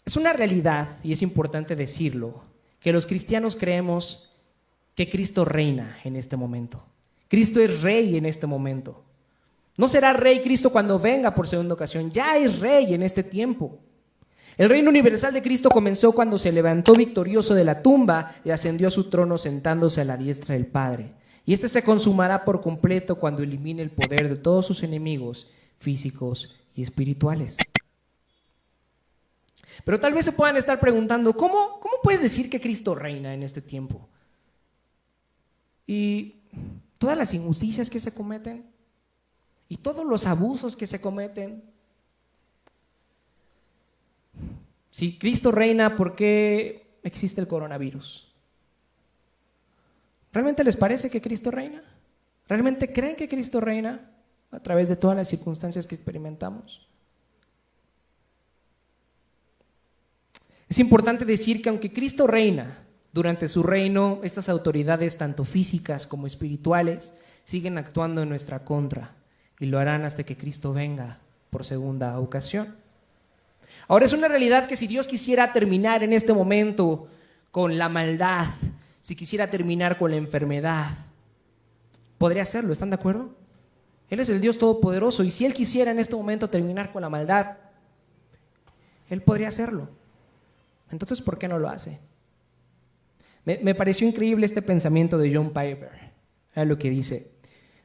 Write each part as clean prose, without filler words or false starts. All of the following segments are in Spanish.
Es una realidad, y es importante decirlo, que los cristianos creemos que Cristo reina en este momento. Cristo es rey en este momento. No será rey Cristo cuando venga por segunda ocasión, ya es rey en este tiempo. El reino universal de Cristo comenzó cuando se levantó victorioso de la tumba y ascendió a su trono sentándose a la diestra del Padre. Y este se consumará por completo cuando elimine el poder de todos sus enemigos físicos y espirituales. Pero tal vez se puedan estar preguntando, ¿cómo puedes decir que Cristo reina en este tiempo? Y todas las injusticias que se cometen y todos los abusos que se cometen. Si Cristo reina, ¿por qué existe el coronavirus? ¿Realmente les parece que Cristo reina? ¿Realmente creen que Cristo reina a través de todas las circunstancias que experimentamos? Es importante decir que aunque Cristo reina, durante su reino, estas autoridades, tanto físicas como espirituales, siguen actuando en nuestra contra y lo harán hasta que Cristo venga por segunda ocasión. Ahora es una realidad que si Dios quisiera terminar en este momento con la maldad, si quisiera terminar con la enfermedad, podría hacerlo, ¿están de acuerdo? Él es el Dios Todopoderoso y si Él quisiera en este momento terminar con la maldad, Él podría hacerlo. Entonces, ¿por qué no lo hace? Me pareció increíble este pensamiento de John Piper. Vean lo que dice.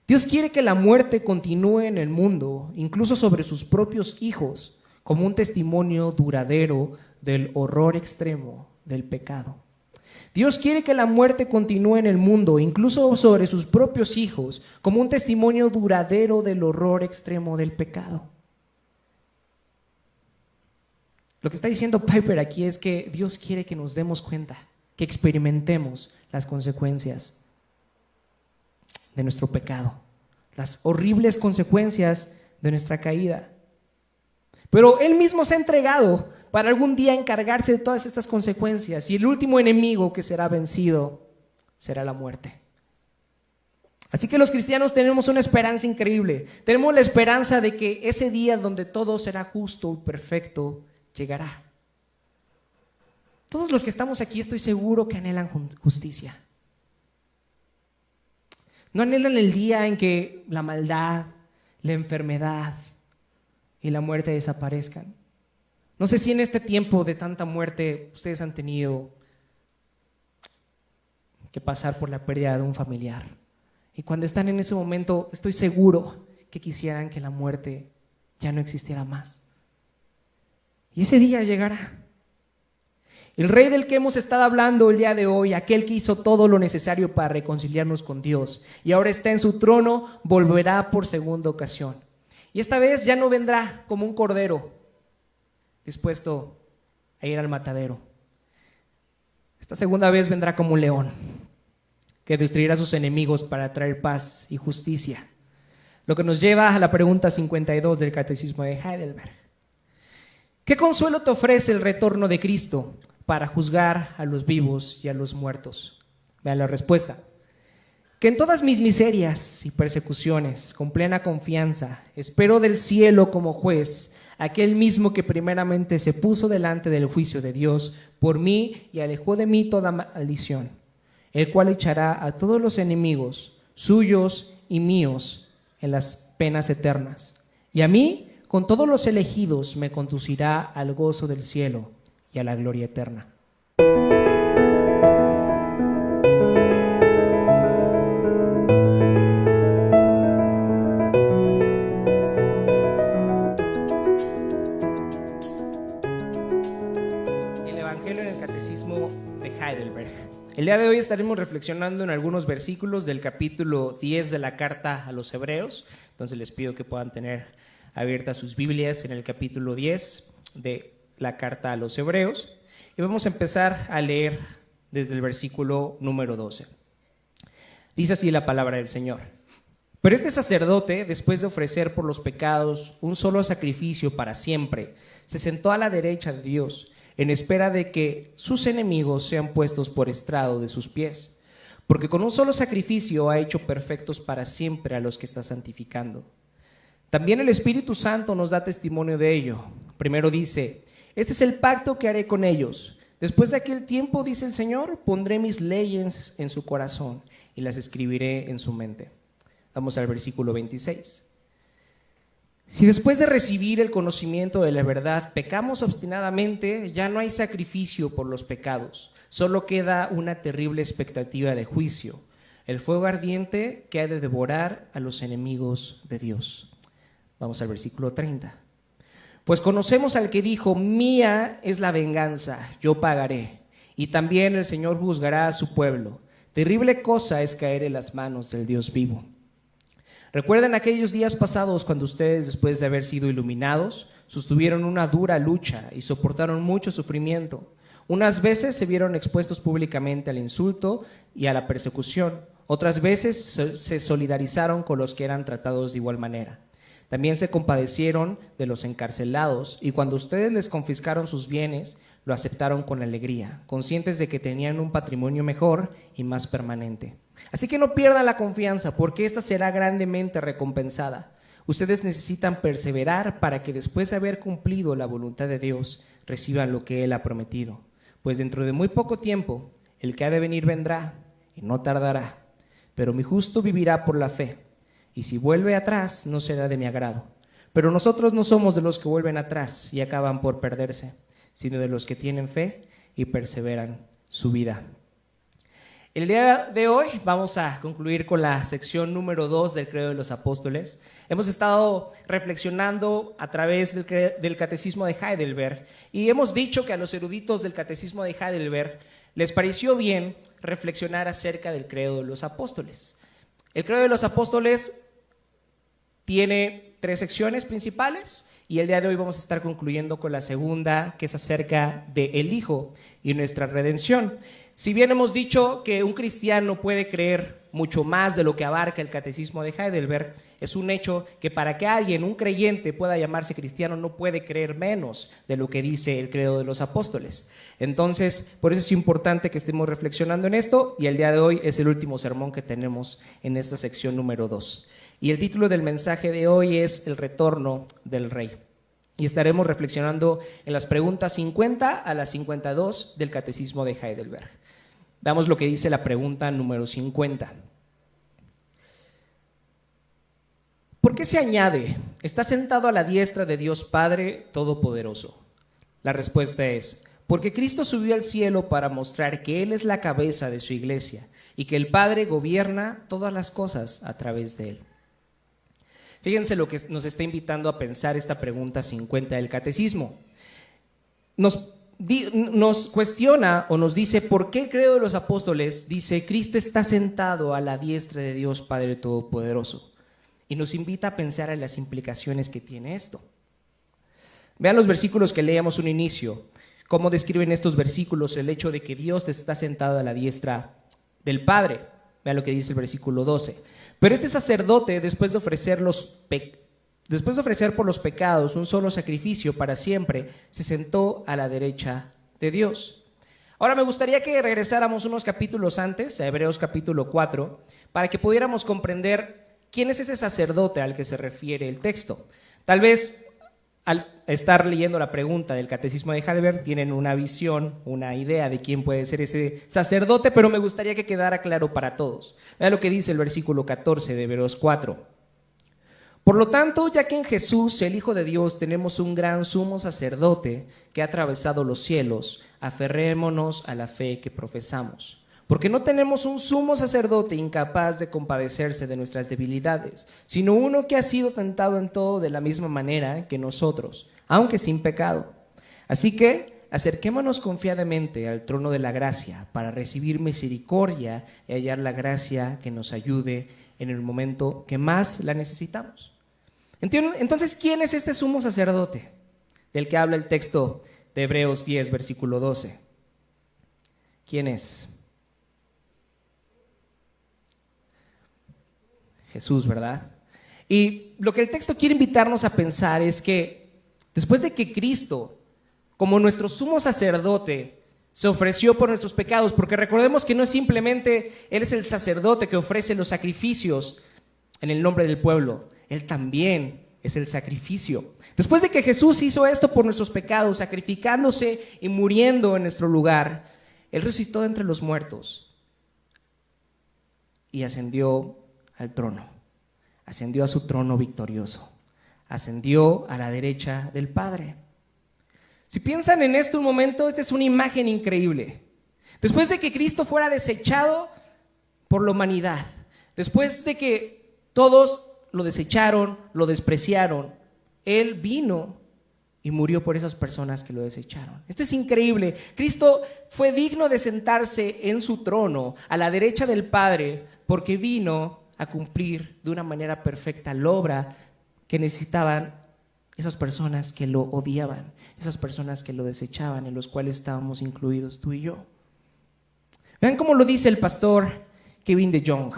Dios quiere que la muerte continúe en el mundo, incluso sobre sus propios hijos, como un testimonio duradero del horror extremo del pecado. Dios quiere que la muerte continúe en el mundo, incluso sobre sus propios hijos, como un testimonio duradero del horror extremo del pecado. Lo que está diciendo Piper aquí es que Dios quiere que nos demos cuenta, que experimentemos las consecuencias de nuestro pecado, las horribles consecuencias de nuestra caída. Pero Él mismo se ha entregado para algún día encargarse de todas estas consecuencias y el último enemigo que será vencido será la muerte. Así que los cristianos tenemos una esperanza increíble. Tenemos la esperanza de que ese día donde todo será justo y perfecto llegará. Todos los que estamos aquí estoy seguro que anhelan justicia. No anhelan el día en que la maldad, la enfermedad y la muerte desaparezcan. No sé si en este tiempo de tanta muerte ustedes han tenido que pasar por la pérdida de un familiar. Y cuando están en ese momento, estoy seguro que quisieran que la muerte ya no existiera más. Y ese día llegará. El rey del que hemos estado hablando el día de hoy, aquel que hizo todo lo necesario para reconciliarnos con Dios y ahora está en su trono, volverá por segunda ocasión. Y esta vez ya no vendrá como un cordero dispuesto a ir al matadero. Esta segunda vez vendrá como un león que destruirá a sus enemigos para traer paz y justicia. Lo que nos lleva a la pregunta 52 del Catecismo de Heidelberg. ¿Qué consuelo te ofrece el retorno de Cristo para juzgar a los vivos y a los muertos? Vean la respuesta. Que en todas mis miserias y persecuciones, con plena confianza, espero del cielo como juez, aquel mismo que primeramente se puso delante del juicio de Dios por mí y alejó de mí toda maldición, el cual echará a todos los enemigos suyos y míos en las penas eternas. Y a mí, con todos los elegidos, me conducirá al gozo del cielo y a la gloria eterna. El Evangelio en el Catecismo de Heidelberg. El día de hoy estaremos reflexionando en algunos versículos del capítulo 10 de la carta a los Hebreos. Entonces les pido que puedan tener abiertas sus Biblias en el capítulo 10 de la carta a los Hebreos. Y vamos a empezar a leer desde el versículo número 12. Dice así la palabra del Señor. Pero este sacerdote, después de ofrecer por los pecados un solo sacrificio para siempre, se sentó a la derecha de Dios, en espera de que sus enemigos sean puestos por estrado de sus pies. Porque con un solo sacrificio ha hecho perfectos para siempre a los que está santificando. También el Espíritu Santo nos da testimonio de ello. Primero dice: Este es el pacto que haré con ellos. Después de aquel tiempo, dice el Señor, pondré mis leyes en su corazón y las escribiré en su mente. Vamos al versículo 26. Si después de recibir el conocimiento de la verdad pecamos obstinadamente, ya no hay sacrificio por los pecados, solo queda una terrible expectativa de juicio, el fuego ardiente que ha de devorar a los enemigos de Dios. Vamos al versículo 30. Pues conocemos al que dijo, mía es la venganza, yo pagaré, y también el Señor juzgará a su pueblo. Terrible cosa es caer en las manos del Dios vivo. ¿Recuerdan aquellos días pasados cuando ustedes, después de haber sido iluminados, sostuvieron una dura lucha y soportaron mucho sufrimiento? Unas veces se vieron expuestos públicamente al insulto y a la persecución. Otras veces se solidarizaron con los que eran tratados de igual manera. También se compadecieron de los encarcelados y cuando ustedes les confiscaron sus bienes, lo aceptaron con alegría, conscientes de que tenían un patrimonio mejor y más permanente. Así que no pierdan la confianza, porque esta será grandemente recompensada. Ustedes necesitan perseverar para que después de haber cumplido la voluntad de Dios, reciban lo que Él ha prometido. Pues dentro de muy poco tiempo, el que ha de venir vendrá y no tardará. Pero mi justo vivirá por la fe, y si vuelve atrás, no será de mi agrado. Pero nosotros no somos de los que vuelven atrás y acaban por perderse, sino de los que tienen fe y perseveran su vida. El día de hoy vamos a concluir con la sección número 2 del Credo de los Apóstoles. Hemos estado reflexionando a través del Catecismo de Heidelberg y hemos dicho que a los eruditos del Catecismo de Heidelberg les pareció bien reflexionar acerca del Credo de los Apóstoles. El Credo de los Apóstoles tiene 3 secciones principales y el día de hoy vamos a estar concluyendo con la segunda, que es acerca del Hijo y nuestra redención. Si bien hemos dicho que un cristiano puede creer mucho más de lo que abarca el Catecismo de Heidelberg, es un hecho que para que alguien, un creyente, pueda llamarse cristiano, no puede creer menos de lo que dice el Credo de los Apóstoles. Entonces, por eso es importante que estemos reflexionando en esto, y el día de hoy es el último sermón que tenemos en esta sección número 2. Y el título del mensaje de hoy es El retorno del Rey. Y estaremos reflexionando en las preguntas 50 a las 52 del Catecismo de Heidelberg. Veamos lo que dice la pregunta número 50. ¿Por qué se añade, está sentado a la diestra de Dios Padre Todopoderoso? La respuesta es, porque Cristo subió al cielo para mostrar que Él es la cabeza de su iglesia y que el Padre gobierna todas las cosas a través de Él. Fíjense lo que nos está invitando a pensar esta pregunta 50 del Catecismo. Nos cuestiona o nos dice por qué el Credo de los Apóstoles dice Cristo está sentado a la diestra de Dios Padre Todopoderoso, y nos invita a pensar en las implicaciones que tiene esto. Vean los versículos que leíamos un inicio, cómo describen estos versículos el hecho de que Dios está sentado a la diestra del Padre. Vean lo que dice el versículo 12. Pero este sacerdote, después de ofrecer por los pecados un solo sacrificio para siempre, se sentó a la derecha de Dios. Ahora me gustaría que regresáramos unos capítulos antes, a Hebreos capítulo 4, para que pudiéramos comprender quién es ese sacerdote al que se refiere el texto. Tal vez al estar leyendo la pregunta del Catecismo de Heidelberg tienen una visión, una idea de quién puede ser ese sacerdote, pero me gustaría que quedara claro para todos. Vean lo que dice el versículo 14 de Hebreos 4. Por lo tanto, ya que en Jesús, el Hijo de Dios, tenemos un gran sumo sacerdote que ha atravesado los cielos, aferrémonos a la fe que profesamos. Porque no tenemos un sumo sacerdote incapaz de compadecerse de nuestras debilidades, sino uno que ha sido tentado en todo de la misma manera que nosotros, aunque sin pecado. Así que acerquémonos confiadamente al trono de la gracia para recibir misericordia y hallar la gracia que nos ayude en el momento que más la necesitamos. Entonces, ¿quién es este sumo sacerdote del que habla el texto de Hebreos 10, versículo 12? ¿Quién es? Jesús, ¿verdad? Y lo que el texto quiere invitarnos a pensar es que después de que Cristo, como nuestro sumo sacerdote, se ofreció por nuestros pecados, porque recordemos que no es simplemente Él es el sacerdote que ofrece los sacrificios en el nombre del pueblo, Él también es el sacrificio. Después de que Jesús hizo esto por nuestros pecados, sacrificándose y muriendo en nuestro lugar, Él resucitó entre los muertos y ascendió al trono. Ascendió a su trono victorioso. Ascendió a la derecha del Padre. Si piensan en esto un momento, esta es una imagen increíble. Después de que Cristo fuera desechado por la humanidad, después de que todos lo desecharon, lo despreciaron, Él vino y murió por esas personas que lo desecharon. Esto es increíble. Cristo fue digno de sentarse en su trono a la derecha del Padre porque vino a cumplir de una manera perfecta la obra que necesitaban esas personas que lo odiaban, esas personas que lo desechaban, en los cuales estábamos incluidos tú y yo. Vean cómo lo dice el pastor Kevin DeYoung.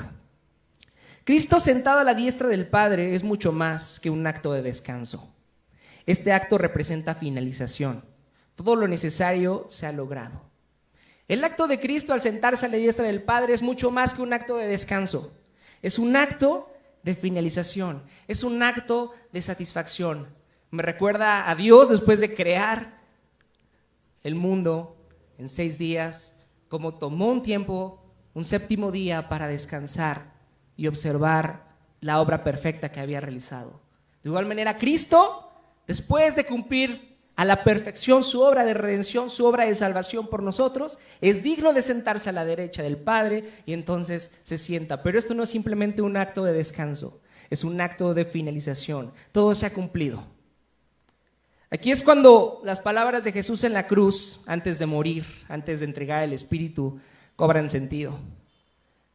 Cristo sentado a la diestra del Padre es mucho más que un acto de descanso. Este acto representa finalización. Todo lo necesario se ha logrado. El acto de Cristo al sentarse a la diestra del Padre es mucho más que un acto de descanso. Es un acto de finalización. Es un acto de satisfacción. Me recuerda a Dios después de crear el mundo en 6 días, como tomó un tiempo, un séptimo día para descansar y observar la obra perfecta que había realizado. De igual manera, Cristo, después de cumplir a la perfección su obra de redención, su obra de salvación por nosotros, es digno de sentarse a la derecha del Padre y entonces se sienta. Pero esto no es simplemente un acto de descanso, es un acto de finalización. Todo se ha cumplido. Aquí es cuando las palabras de Jesús en la cruz, antes de morir, antes de entregar el Espíritu, cobran sentido.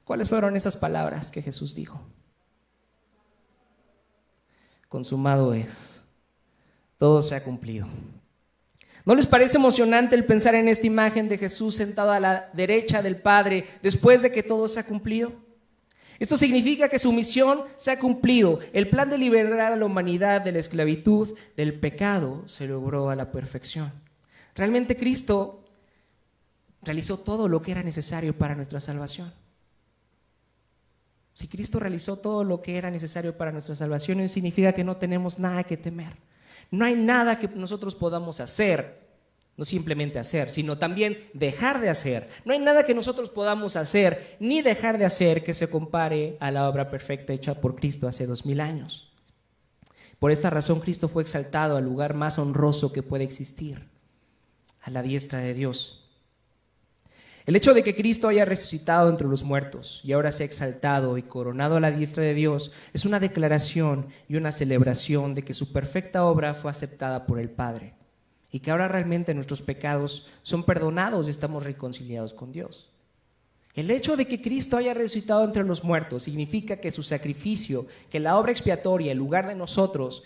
¿Cuáles fueron esas palabras que Jesús dijo? Consumado es. Todo se ha cumplido. ¿No les parece emocionante el pensar en esta imagen de Jesús sentado a la derecha del Padre después de que todo se ha cumplido? Esto significa que su misión se ha cumplido. El plan de liberar a la humanidad de la esclavitud, del pecado, se logró a la perfección. Realmente Cristo realizó todo lo que era necesario para nuestra salvación. Si Cristo realizó todo lo que era necesario para nuestra salvación, eso significa que no tenemos nada que temer. No hay nada que nosotros podamos hacer, no simplemente hacer, sino también dejar de hacer. No hay nada que nosotros podamos hacer ni dejar de hacer que se compare a la obra perfecta hecha por Cristo hace 2000 años. Por esta razón, Cristo fue exaltado al lugar más honroso que puede existir, a la diestra de Dios. El hecho de que Cristo haya resucitado entre los muertos y ahora sea exaltado y coronado a la diestra de Dios es una declaración y una celebración de que su perfecta obra fue aceptada por el Padre y que ahora realmente nuestros pecados son perdonados y estamos reconciliados con Dios. El hecho de que Cristo haya resucitado entre los muertos significa que su sacrificio, que la obra expiatoria en lugar de nosotros,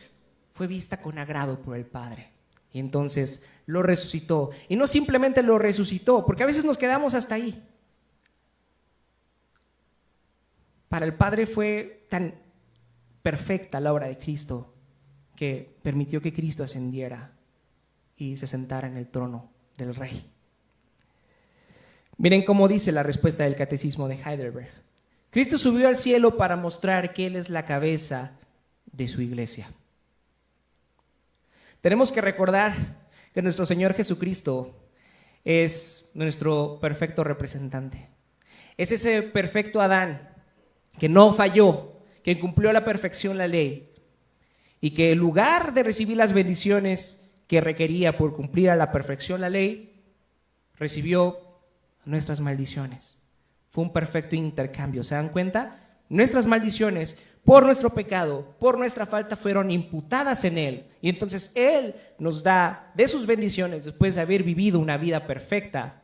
fue vista con agrado por el Padre. Y entonces lo resucitó. Y no simplemente lo resucitó, porque a veces nos quedamos hasta ahí. Para el Padre fue tan perfecta la obra de Cristo que permitió que Cristo ascendiera y se sentara en el trono del Rey. Miren cómo dice la respuesta del Catecismo de Heidelberg. Cristo subió al cielo para mostrar que Él es la cabeza de su iglesia. Tenemos que recordar que nuestro Señor Jesucristo es nuestro perfecto representante. Es ese perfecto Adán que no falló, que cumplió a la perfección la ley y que en lugar de recibir las bendiciones que requería por cumplir a la perfección la ley, recibió nuestras maldiciones. Fue un perfecto intercambio. ¿Se dan cuenta? Nuestras maldiciones por nuestro pecado, por nuestra falta, fueron imputadas en Él. Y entonces Él nos da de sus bendiciones después de haber vivido una vida perfecta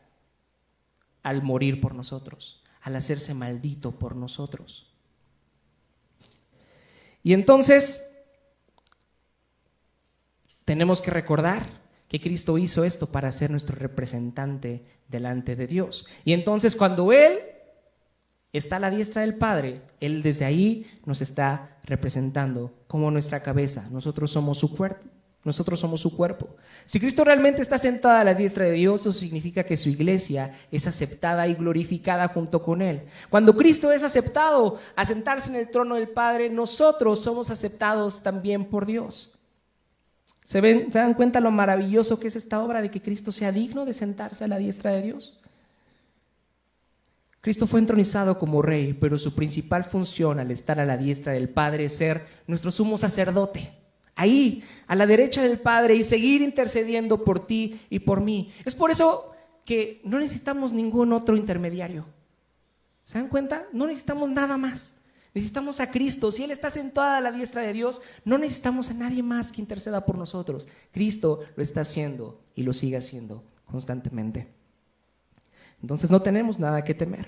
al morir por nosotros, al hacerse maldito por nosotros. Y entonces tenemos que recordar que Cristo hizo esto para ser nuestro representante delante de Dios. Y entonces cuando Él está a la diestra del Padre, Él desde ahí nos está representando como nuestra cabeza. Nosotros somos su cuerpo, Nosotros somos su cuerpo. Si Cristo realmente está sentado a la diestra de Dios, eso significa que su iglesia es aceptada y glorificada junto con Él. Cuando Cristo es aceptado a sentarse en el trono del Padre, nosotros somos aceptados también por Dios. ¿Se dan cuenta lo maravilloso que es esta obra de que Cristo sea digno de sentarse a la diestra de Dios? Cristo fue entronizado como rey, pero su principal función al estar a la diestra del Padre es ser nuestro sumo sacerdote. Ahí, a la derecha del Padre, y seguir intercediendo por ti y por mí. Es por eso que no necesitamos ningún otro intermediario. ¿Se dan cuenta? No necesitamos nada más. Necesitamos a Cristo. Si Él está sentado a la diestra de Dios, no necesitamos a nadie más que interceda por nosotros. Cristo lo está haciendo y lo sigue haciendo constantemente. Entonces no tenemos nada que temer.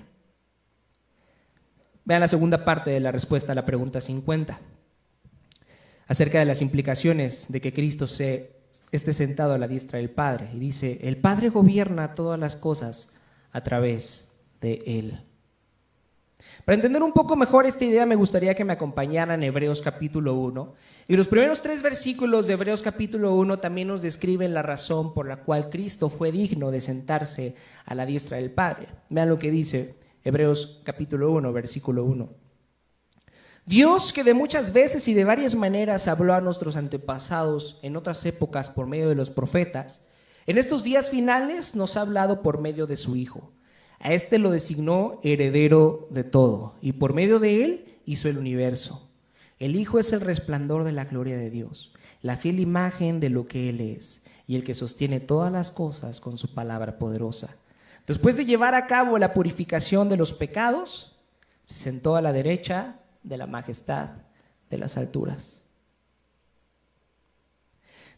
Vean la segunda parte de la respuesta a la pregunta 50. Acerca de las implicaciones de que Cristo esté sentado a la diestra del Padre. Y dice, el Padre gobierna todas las cosas a través de Él. Para entender un poco mejor esta idea, me gustaría que me acompañaran en Hebreos capítulo 1. Y los primeros 3 versículos de Hebreos capítulo 1 también nos describen la razón por la cual Cristo fue digno de sentarse a la diestra del Padre. Vean lo que dice Hebreos capítulo 1, versículo 1. Dios, que de muchas veces y de varias maneras habló a nuestros antepasados en otras épocas por medio de los profetas, en estos días finales nos ha hablado por medio de su Hijo. A este lo designó heredero de todo, y por medio de él hizo el universo. El Hijo es el resplandor de la gloria de Dios, la fiel imagen de lo que Él es, y el que sostiene todas las cosas con su palabra poderosa. Después de llevar a cabo la purificación de los pecados, se sentó a la derecha de la majestad de las alturas.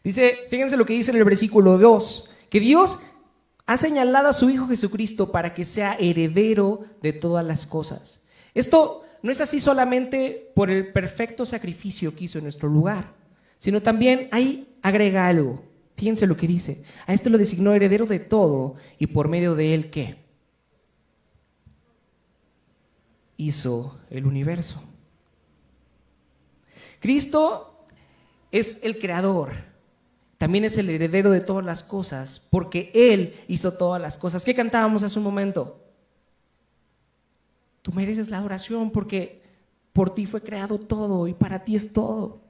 Fíjense lo que dice en el versículo 2, que Dios ha señalado a su Hijo Jesucristo para que sea heredero de todas las cosas. Esto no es así solamente por el perfecto sacrificio que hizo en nuestro lugar, sino también ahí agrega algo. Fíjense lo que dice, a este lo designó heredero de todo y por medio de él, ¿qué? Hizo el universo. Cristo es el creador, también es el heredero de todas las cosas, porque Él hizo todas las cosas. ¿Qué cantábamos hace un momento? Tú mereces la adoración porque por ti fue creado todo y para ti es todo.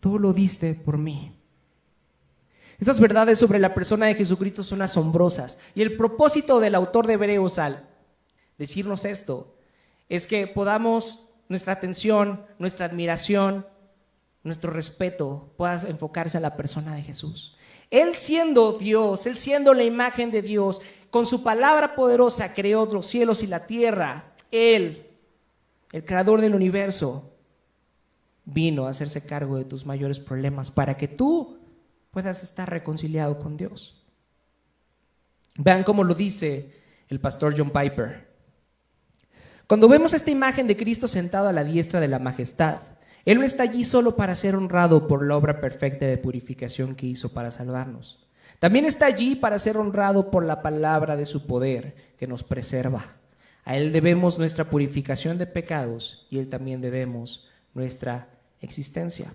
Todo lo diste por mí. Estas verdades sobre la persona de Jesucristo son asombrosas, y el propósito del autor de Hebreos al decirnos esto es que podamos nuestra atención, nuestra admiración, nuestro respeto pueda enfocarse a la persona de Jesús. Él siendo Dios, Él siendo la imagen de Dios, con su palabra poderosa creó los cielos y la tierra. Él, el creador del universo, vino a hacerse cargo de tus mayores problemas para que tú puedas estar reconciliado con Dios. Vean cómo lo dice el pastor John Piper. Cuando vemos esta imagen de Cristo sentado a la diestra de la majestad, Él no está allí solo para ser honrado por la obra perfecta de purificación que hizo para salvarnos. También está allí para ser honrado por la palabra de su poder que nos preserva. A Él debemos nuestra purificación de pecados y Él también debemos nuestra existencia.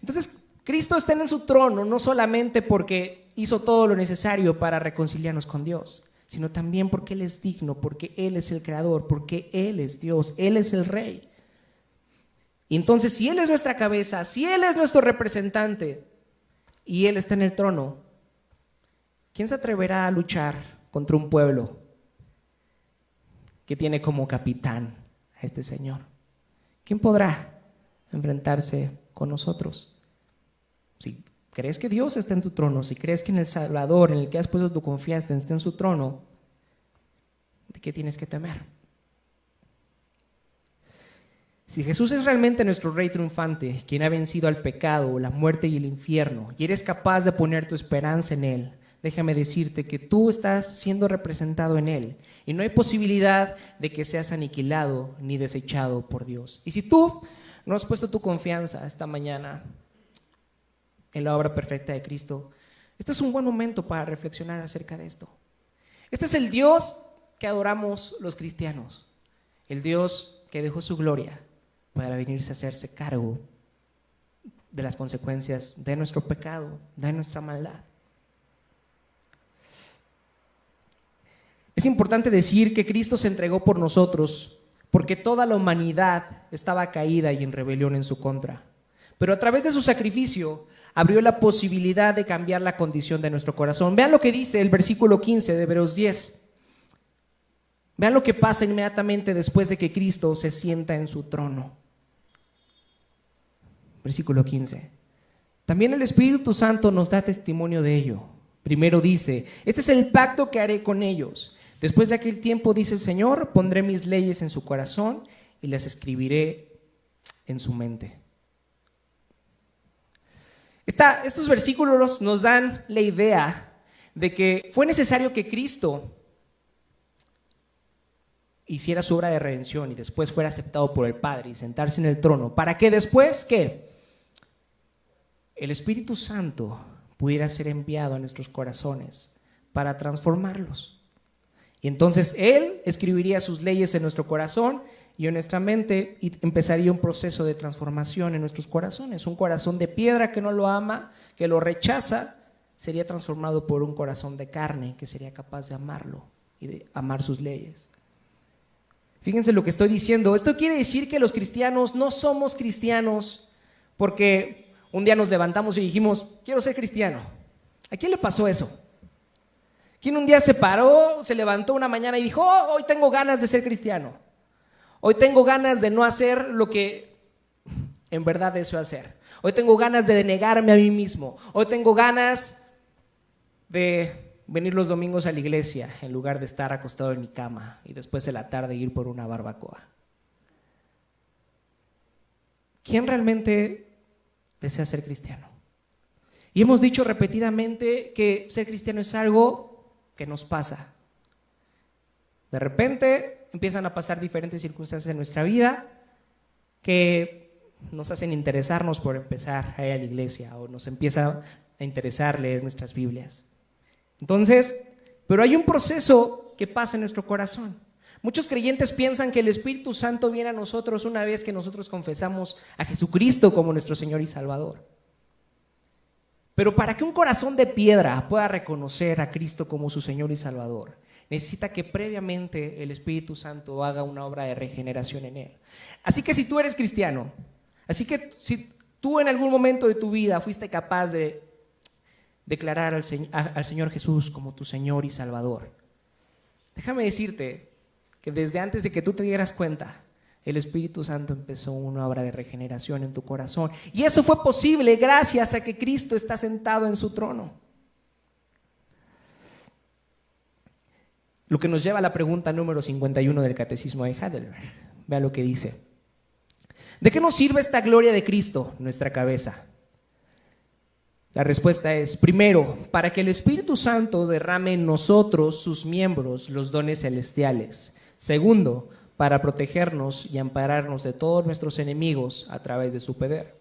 Entonces, Cristo está en su trono no solamente porque hizo todo lo necesario para reconciliarnos con Dios, sino también porque Él es digno, porque Él es el creador, porque Él es Dios, Él es el Rey. Y entonces, si Él es nuestra cabeza, si Él es nuestro representante y Él está en el trono, ¿quién se atreverá a luchar contra un pueblo que tiene como capitán a este Señor? ¿Quién podrá enfrentarse con nosotros? Si crees que Dios está en tu trono, si crees que en el Salvador, en el que has puesto tu confianza, está en su trono, ¿de qué tienes que temer? Si Jesús es realmente nuestro Rey triunfante, quien ha vencido al pecado, la muerte y el infierno, y eres capaz de poner tu esperanza en Él, déjame decirte que tú estás siendo representado en Él, y no hay posibilidad de que seas aniquilado ni desechado por Dios. Y si tú no has puesto tu confianza esta mañana en la obra perfecta de Cristo, este es un buen momento para reflexionar acerca de esto. Este es el Dios que adoramos los cristianos, el Dios que dejó su gloria para venirse a hacerse cargo de las consecuencias de nuestro pecado, de nuestra maldad. Es importante decir que Cristo se entregó por nosotros porque toda la humanidad estaba caída y en rebelión en su contra. Pero a través de su sacrificio abrió la posibilidad de cambiar la condición de nuestro corazón. Vean lo que dice el versículo 15 de Hebreos 10. Vean lo que pasa inmediatamente después de que Cristo se sienta en su trono. Versículo 15. También el Espíritu Santo nos da testimonio de ello. Primero dice, este es el pacto que haré con ellos. Después de aquel tiempo, dice el Señor, pondré mis leyes en su corazón y las escribiré en su mente. Estos versículos nos dan la idea de que fue necesario que Cristo hiciera su obra de redención y después fuera aceptado por el Padre y sentarse en el trono, para que después, ¿qué? El Espíritu Santo pudiera ser enviado a nuestros corazones para transformarlos. Y entonces Él escribiría sus leyes en nuestro corazón y en nuestra mente y empezaría un proceso de transformación en nuestros corazones. Un corazón de piedra que no lo ama, que lo rechaza, sería transformado por un corazón de carne que sería capaz de amarlo y de amar sus leyes. Fíjense lo que estoy diciendo. Esto quiere decir que los cristianos no somos cristianos porque un día nos levantamos y dijimos, quiero ser cristiano. ¿A quién le pasó eso? ¿Quién un día se paró, se levantó una mañana y dijo, oh, hoy tengo ganas de ser cristiano? Hoy tengo ganas de no hacer lo que en verdad deseo hacer. Hoy tengo ganas de negarme a mí mismo. Hoy tengo ganas de venir los domingos a la iglesia en lugar de estar acostado en mi cama y después de la tarde ir por una barbacoa. ¿Quién realmente desea ser cristiano? Y hemos dicho repetidamente que ser cristiano es algo que nos pasa. De repente empiezan a pasar diferentes circunstancias en nuestra vida que nos hacen interesarnos por empezar a ir a la iglesia o nos empieza a interesar leer nuestras Biblias. Entonces, pero hay un proceso que pasa en nuestro corazón. Muchos creyentes piensan que el Espíritu Santo viene a nosotros una vez que nosotros confesamos a Jesucristo como nuestro Señor y Salvador. Pero para que un corazón de piedra pueda reconocer a Cristo como su Señor y Salvador, necesita que previamente el Espíritu Santo haga una obra de regeneración en él. Así que si tú eres cristiano, así que si tú en algún momento de tu vida fuiste capaz de declarar al Señor Jesús como tu Señor y Salvador, déjame decirte que desde antes de que tú te dieras cuenta, el Espíritu Santo empezó una obra de regeneración en tu corazón. Y eso fue posible gracias a que Cristo está sentado en su trono. Lo que nos lleva a la pregunta número 51 del Catecismo de Heidelberg. Vea lo que dice. ¿De qué nos sirve esta gloria de Cristo, nuestra cabeza? La respuesta es, primero, para que el Espíritu Santo derrame en nosotros, sus miembros, los dones celestiales. Segundo, para protegernos y ampararnos de todos nuestros enemigos a través de su poder.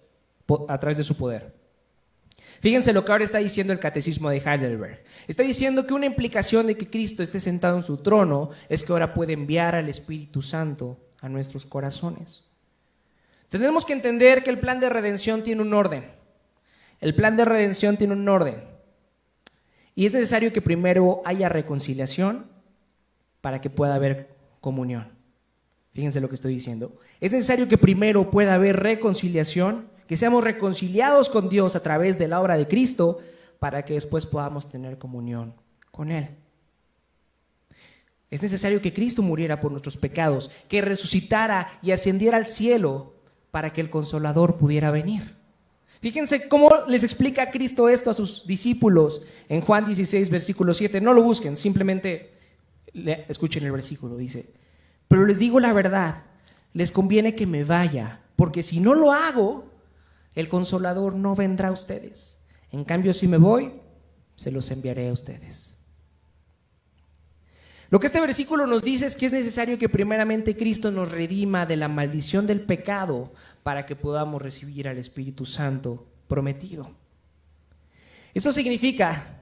Fíjense lo que ahora está diciendo el Catecismo de Heidelberg. Está diciendo que una implicación de que Cristo esté sentado en su trono es que ahora puede enviar al Espíritu Santo a nuestros corazones. Tenemos que entender que el plan de redención tiene un orden. El plan de redención tiene un orden. Y es necesario que primero haya reconciliación para que pueda haber comunión. Fíjense lo que estoy diciendo. Es necesario que primero pueda haber reconciliación, que seamos reconciliados con Dios a través de la obra de Cristo, para que después podamos tener comunión con Él. Es necesario que Cristo muriera por nuestros pecados, que resucitara y ascendiera al cielo para que el Consolador pudiera venir. Fíjense cómo les explica Cristo esto a sus discípulos en Juan 16, versículo 7. No lo busquen, simplemente escuchen el versículo. Dice, pero les digo la verdad, les conviene que me vaya, porque si no lo hago, el Consolador no vendrá a ustedes. En cambio, si me voy, se los enviaré a ustedes. Lo que este versículo nos dice es que es necesario que primeramente Cristo nos redima de la maldición del pecado para que podamos recibir al Espíritu Santo prometido. Eso significa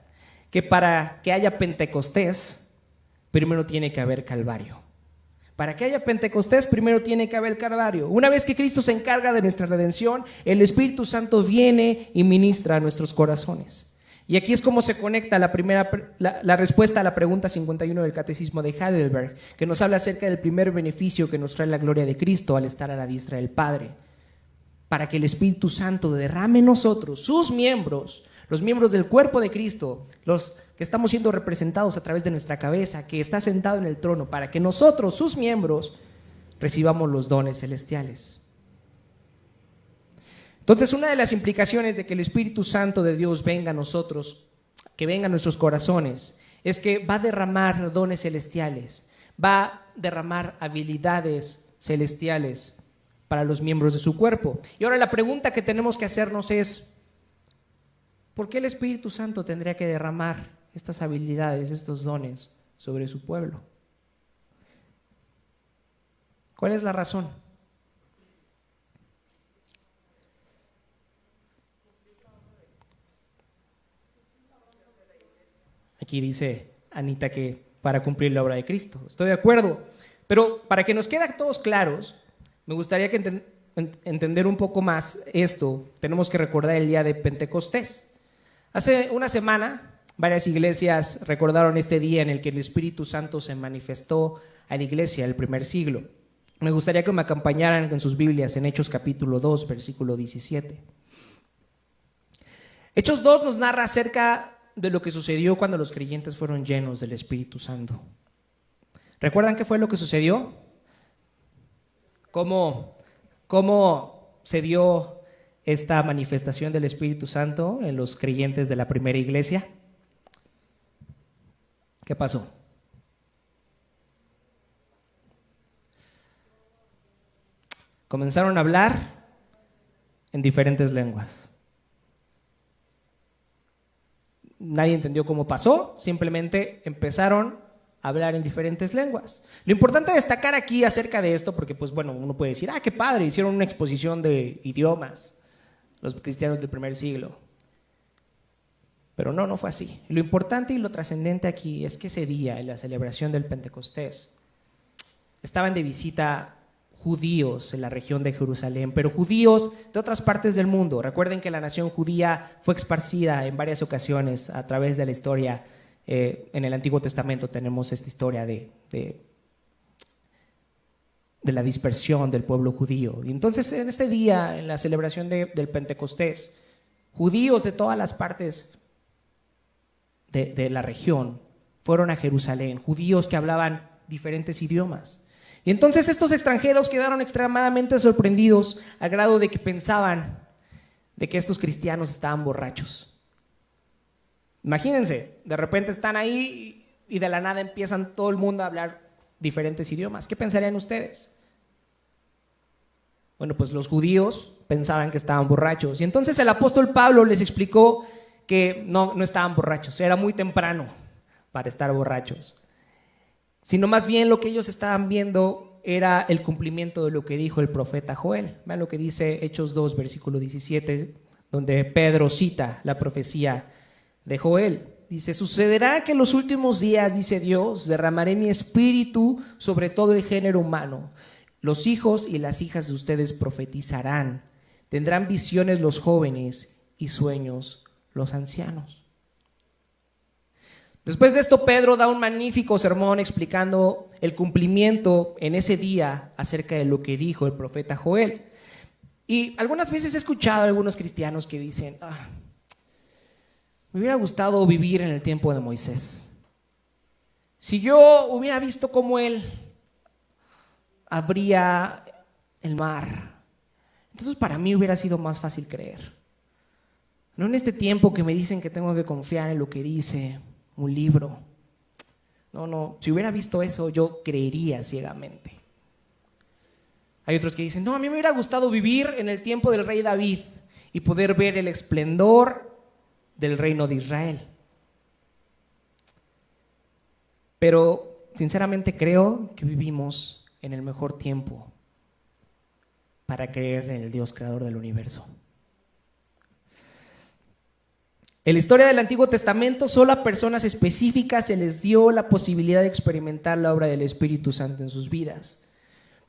que para que haya Pentecostés, primero tiene que haber Calvario. Para que haya Pentecostés, primero tiene que haber el Calvario. Una vez que Cristo se encarga de nuestra redención, el Espíritu Santo viene y ministra a nuestros corazones. Y aquí es como se conecta la respuesta a la pregunta 51 del Catecismo de Heidelberg, que nos habla acerca del primer beneficio que nos trae la gloria de Cristo al estar a la diestra del Padre. Para que el Espíritu Santo derrame en nosotros, sus miembros, los miembros del cuerpo de Cristo, los que estamos siendo representados a través de nuestra cabeza, que está sentado en el trono, para que nosotros, sus miembros, recibamos los dones celestiales. Entonces, una de las implicaciones de que el Espíritu Santo de Dios venga a nosotros, que venga a nuestros corazones, es que va a derramar dones celestiales, va a derramar habilidades celestiales para los miembros de su cuerpo. Y ahora la pregunta que tenemos que hacernos es, ¿por qué el Espíritu Santo tendría que derramar estas habilidades, estos dones sobre su pueblo? ¿Cuál es la razón? Aquí dice Anita que para cumplir la obra de Cristo. Estoy de acuerdo. Pero para que nos quede a todos claros, me gustaría que entender un poco más esto. Tenemos que recordar el día de Pentecostés. Hace una semana, varias iglesias recordaron este día en el que el Espíritu Santo se manifestó a la iglesia del primer siglo. Me gustaría que me acompañaran en sus Biblias en Hechos capítulo 2, versículo 17. Hechos 2 nos narra acerca de lo que sucedió cuando los creyentes fueron llenos del Espíritu Santo. ¿Recuerdan qué fue lo que sucedió? ¿Cómo se dio esta manifestación del Espíritu Santo en los creyentes de la primera iglesia? ¿Qué pasó? Comenzaron a hablar en diferentes lenguas. Nadie entendió cómo pasó, simplemente empezaron a hablar en diferentes lenguas. Lo importante destacar aquí acerca de esto, porque pues bueno, uno puede decir, qué padre, hicieron una exposición de idiomas los cristianos del primer siglo. Pero no fue así. Lo importante y lo trascendente aquí es que ese día, en la celebración del Pentecostés, estaban de visita judíos en la región de Jerusalén, pero judíos de otras partes del mundo. Recuerden que la nación judía fue esparcida en varias ocasiones a través de la historia. En el Antiguo Testamento tenemos esta historia de la dispersión del pueblo judío. Y entonces en este día, en la celebración del Pentecostés, judíos de todas las partes de la región fueron a Jerusalén, judíos que hablaban diferentes idiomas. Y entonces estos extranjeros quedaron extremadamente sorprendidos al grado de que pensaban de que estos cristianos estaban borrachos. Imagínense, de repente están ahí y de la nada empiezan todo el mundo a hablar diferentes idiomas. ¿Qué pensarían ustedes? Bueno, pues los judíos pensaban que estaban borrachos. Y entonces el apóstol Pablo les explicó que no estaban borrachos, era muy temprano para estar borrachos, sino más bien lo que ellos estaban viendo era el cumplimiento de lo que dijo el profeta Joel. Vean lo que dice Hechos 2, versículo 17, donde Pedro cita la profecía de Joel. Dice, sucederá que en los últimos días, dice Dios, derramaré mi espíritu sobre todo el género humano. Los hijos y las hijas de ustedes profetizarán, tendrán visiones los jóvenes y sueños los ancianos. Después de esto, Pedro da un magnífico sermón explicando el cumplimiento en ese día acerca de lo que dijo el profeta Joel. Y algunas veces he escuchado a algunos cristianos que dicen, me hubiera gustado vivir en el tiempo de Moisés. Si yo hubiera visto cómo él abría el mar, entonces para mí hubiera sido más fácil creer. No en este tiempo que me dicen que tengo que confiar en lo que dice un libro. No, si hubiera visto eso, yo creería ciegamente. Hay otros que dicen, a mí me hubiera gustado vivir en el tiempo del rey David y poder ver el esplendor del reino de Israel. Pero sinceramente creo que vivimos en el mejor tiempo para creer en el Dios creador del universo. En la historia del Antiguo Testamento, solo a personas específicas se les dio la posibilidad de experimentar la obra del Espíritu Santo en sus vidas.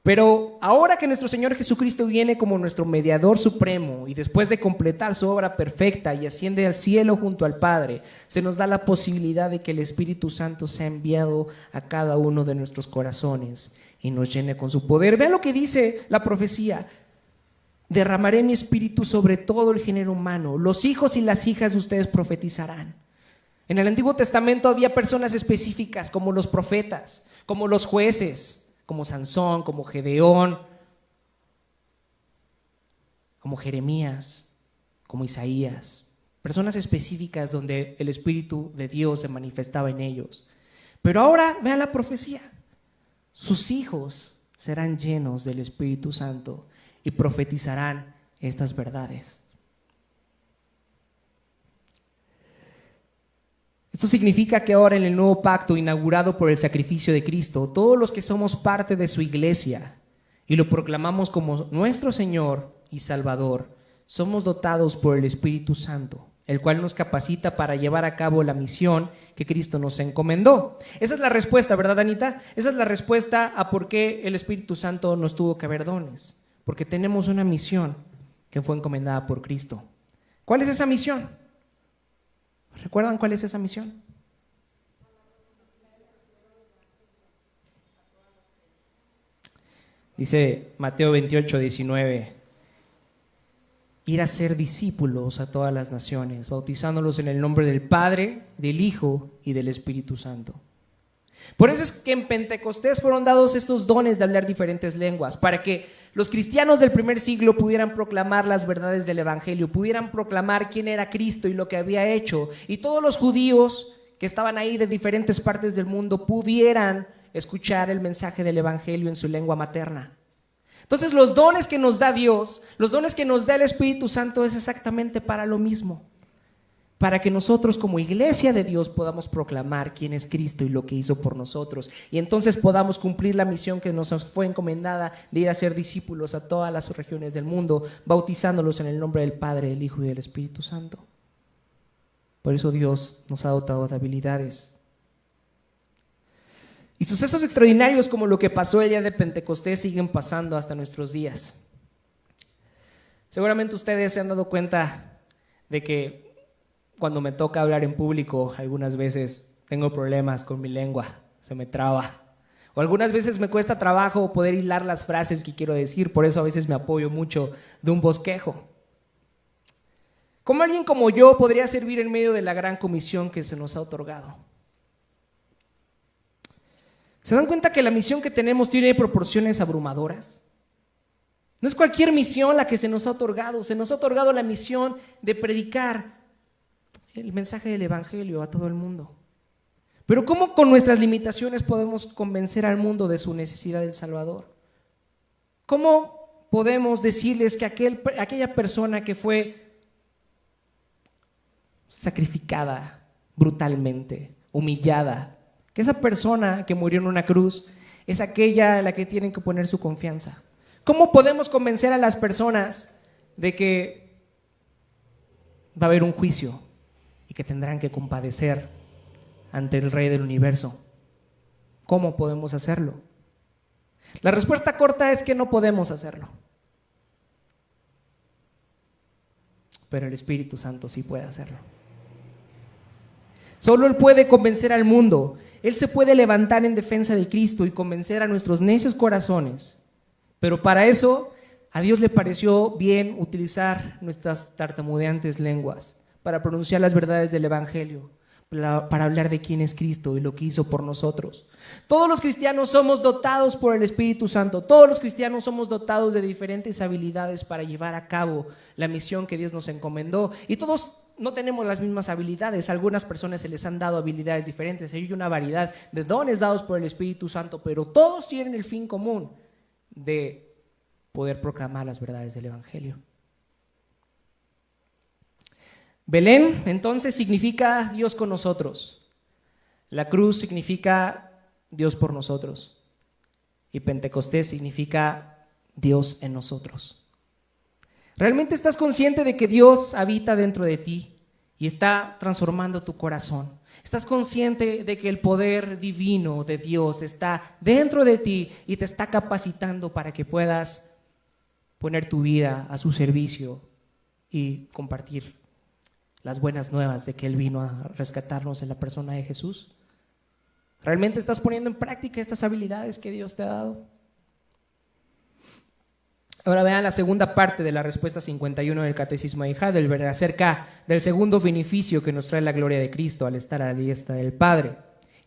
Pero ahora que nuestro Señor Jesucristo viene como nuestro mediador supremo y después de completar su obra perfecta y asciende al cielo junto al Padre, se nos da la posibilidad de que el Espíritu Santo sea enviado a cada uno de nuestros corazones y nos llene con su poder. Vean lo que dice la profecía: derramaré mi espíritu sobre todo el género humano, los hijos y las hijas de ustedes profetizarán. En el Antiguo Testamento había personas específicas como los profetas, como los jueces, como Sansón, como Gedeón, como Jeremías, como Isaías. Personas específicas donde el Espíritu de Dios se manifestaba en ellos. Pero ahora vean la profecía: sus hijos serán llenos del Espíritu Santo y profetizarán estas verdades. Esto significa que ahora en el nuevo pacto inaugurado por el sacrificio de Cristo, todos los que somos parte de su iglesia y lo proclamamos como nuestro Señor y Salvador, somos dotados por el Espíritu Santo, el cual nos capacita para llevar a cabo la misión que Cristo nos encomendó. Esa es la respuesta, ¿verdad, Anita? Esa es la respuesta a por qué el Espíritu Santo nos tuvo que haber dones. Porque tenemos una misión que fue encomendada por Cristo. ¿Cuál es esa misión? ¿Recuerdan cuál es esa misión? Dice Mateo 28:19, ir a ser discípulos a todas las naciones, bautizándolos en el nombre del Padre, del Hijo y del Espíritu Santo. Por eso es que en Pentecostés fueron dados estos dones de hablar diferentes lenguas, para que los cristianos del primer siglo pudieran proclamar las verdades del Evangelio, pudieran proclamar quién era Cristo y lo que había hecho, y todos los judíos que estaban ahí de diferentes partes del mundo pudieran escuchar el mensaje del Evangelio en su lengua materna. Entonces los dones que nos da Dios, los dones que nos da el Espíritu Santo es exactamente para lo mismo, para que nosotros como iglesia de Dios podamos proclamar quién es Cristo y lo que hizo por nosotros, y entonces podamos cumplir la misión que nos fue encomendada de ir a ser discípulos a todas las regiones del mundo, bautizándolos en el nombre del Padre, del Hijo y del Espíritu Santo. Por eso Dios nos ha dotado de habilidades. Y sucesos extraordinarios como lo que pasó el día de Pentecostés siguen pasando hasta nuestros días. Seguramente ustedes se han dado cuenta de que cuando me toca hablar en público, algunas veces tengo problemas con mi lengua, se me traba. O algunas veces me cuesta trabajo poder hilar las frases que quiero decir, por eso a veces me apoyo mucho de un bosquejo. ¿Cómo alguien como yo podría servir en medio de la gran comisión que se nos ha otorgado? ¿Se dan cuenta que la misión que tenemos tiene proporciones abrumadoras? No es cualquier misión la que se nos ha otorgado la misión de predicar el mensaje del Evangelio a todo el mundo. Pero ¿cómo con nuestras limitaciones podemos convencer al mundo de su necesidad del Salvador? ¿Cómo podemos decirles que aquella persona que fue sacrificada brutalmente, humillada, que esa persona que murió en una cruz es aquella en la que tienen que poner su confianza? ¿Cómo podemos convencer a las personas de que va a haber un juicio y que tendrán que compadecer ante el Rey del Universo? ¿Cómo podemos hacerlo? La respuesta corta es que no podemos hacerlo. Pero el Espíritu Santo sí puede hacerlo. Solo Él puede convencer al mundo. Él se puede levantar en defensa de Cristo y convencer a nuestros necios corazones. Pero para eso a Dios le pareció bien utilizar nuestras tartamudeantes lenguas para pronunciar las verdades del Evangelio, para hablar de quién es Cristo y lo que hizo por nosotros. Todos los cristianos somos dotados por el Espíritu Santo. Todos los cristianos somos dotados de diferentes habilidades para llevar a cabo la misión que Dios nos encomendó. Y todos no tenemos las mismas habilidades. A algunas personas se les han dado habilidades diferentes. Hay una variedad de dones dados por el Espíritu Santo, pero todos tienen el fin común de poder proclamar las verdades del Evangelio. Belén, entonces, significa Dios con nosotros. La cruz significa Dios por nosotros. Y Pentecostés significa Dios en nosotros. ¿Realmente estás consciente de que Dios habita dentro de ti y está transformando tu corazón. Estás consciente de que el poder divino de Dios está dentro de ti y te está capacitando para que puedas poner tu vida a su servicio y compartir las buenas nuevas de que Él vino a rescatarnos en la persona de Jesús. ¿Realmente estás poniendo en práctica estas habilidades que Dios te ha dado? Ahora vean la segunda parte de la respuesta 51 del Catecismo de Heidelberg acerca del segundo beneficio que nos trae la gloria de Cristo al estar a la diestra del Padre.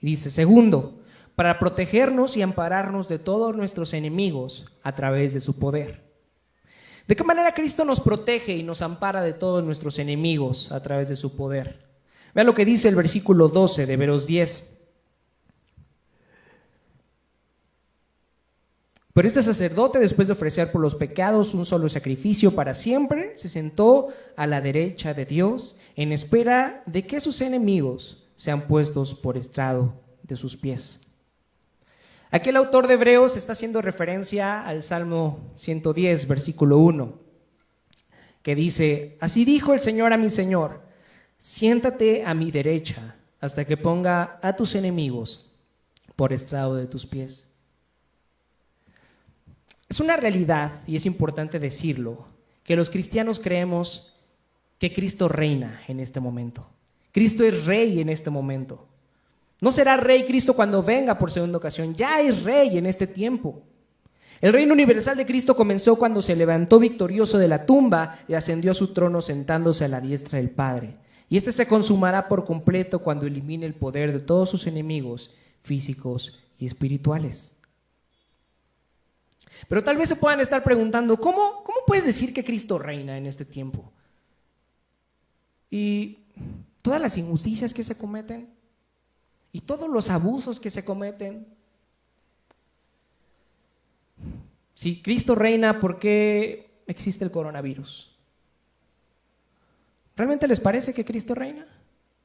Y dice, segundo, para protegernos y ampararnos de todos nuestros enemigos a través de su poder. ¿De qué manera Cristo nos protege y nos ampara de todos nuestros enemigos a través de su poder? Vean lo que dice el versículo 12 de Hebreos 10. Pero este sacerdote, después de ofrecer por los pecados un solo sacrificio para siempre, se sentó a la derecha de Dios en espera de que sus enemigos sean puestos por estrado de sus pies. Aquí el autor de Hebreos está haciendo referencia al Salmo 110, versículo 1, que dice, así dijo el Señor a mi Señor, siéntate a mi derecha hasta que ponga a tus enemigos por estrado de tus pies. Es una realidad, y es importante decirlo, que los cristianos creemos que Cristo reina en este momento. Cristo es rey en este momento. No será rey Cristo cuando venga por segunda ocasión, ya es rey en este tiempo. El reino universal de Cristo comenzó cuando se levantó victorioso de la tumba y ascendió a su trono sentándose a la diestra del Padre. Y este se consumará por completo cuando elimine el poder de todos sus enemigos físicos y espirituales. Pero tal vez se puedan estar preguntando, ¿cómo puedes decir que Cristo reina en este tiempo? Y todas las injusticias que se cometen, y todos los abusos que se cometen. Si Cristo reina, ¿por qué existe el coronavirus? ¿Realmente les parece que Cristo reina?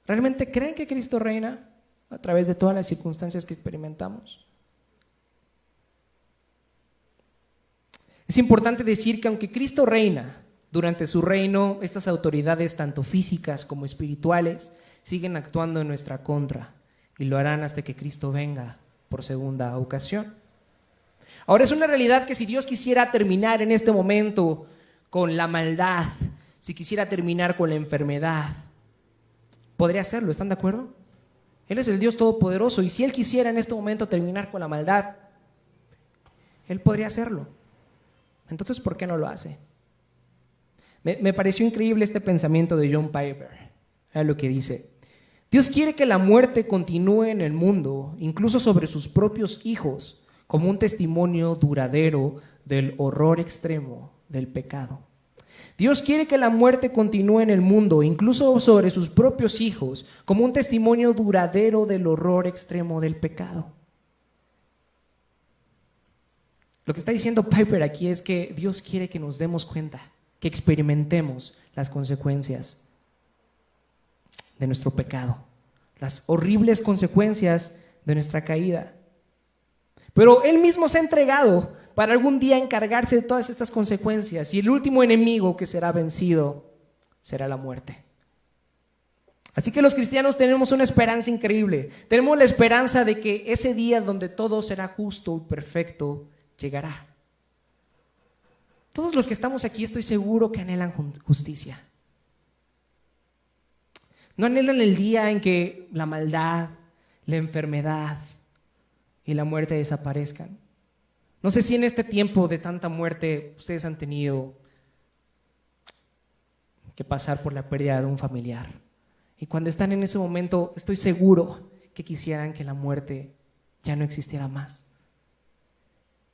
¿Realmente creen que Cristo reina a través de todas las circunstancias que experimentamos? Es importante decir que aunque Cristo reina, durante su reino, estas autoridades, tanto físicas como espirituales, siguen actuando en nuestra contra y lo harán hasta que Cristo venga por segunda ocasión. Ahora es una realidad que si Dios quisiera terminar en este momento con la maldad, si quisiera terminar con la enfermedad, podría hacerlo, ¿están de acuerdo? Él es el Dios Todopoderoso y si Él quisiera en este momento terminar con la maldad, Él podría hacerlo. Entonces, ¿por qué no lo hace? Me pareció increíble este pensamiento de John Piper. Vean lo que dice. Dios quiere que la muerte continúe en el mundo, incluso sobre sus propios hijos, como un testimonio duradero del horror extremo del pecado. Dios quiere que la muerte continúe en el mundo, incluso sobre sus propios hijos, como un testimonio duradero del horror extremo del pecado. Lo que está diciendo Piper aquí es que Dios quiere que nos demos cuenta, que experimentemos las consecuencias de nuestro pecado, las horribles consecuencias de nuestra caída. Pero Él mismo se ha entregado para algún día encargarse de todas estas consecuencias y el último enemigo que será vencido será la muerte. Así que los cristianos tenemos una esperanza increíble. Tenemos la esperanza de que ese día donde todo será justo y perfecto llegará. Todos los que estamos aquí estoy seguro que anhelan justicia. No anhelan el día en que la maldad, la enfermedad y la muerte desaparezcan. No sé si en este tiempo de tanta muerte ustedes han tenido que pasar por la pérdida de un familiar. Y cuando están en ese momento, estoy seguro que quisieran que la muerte ya no existiera más.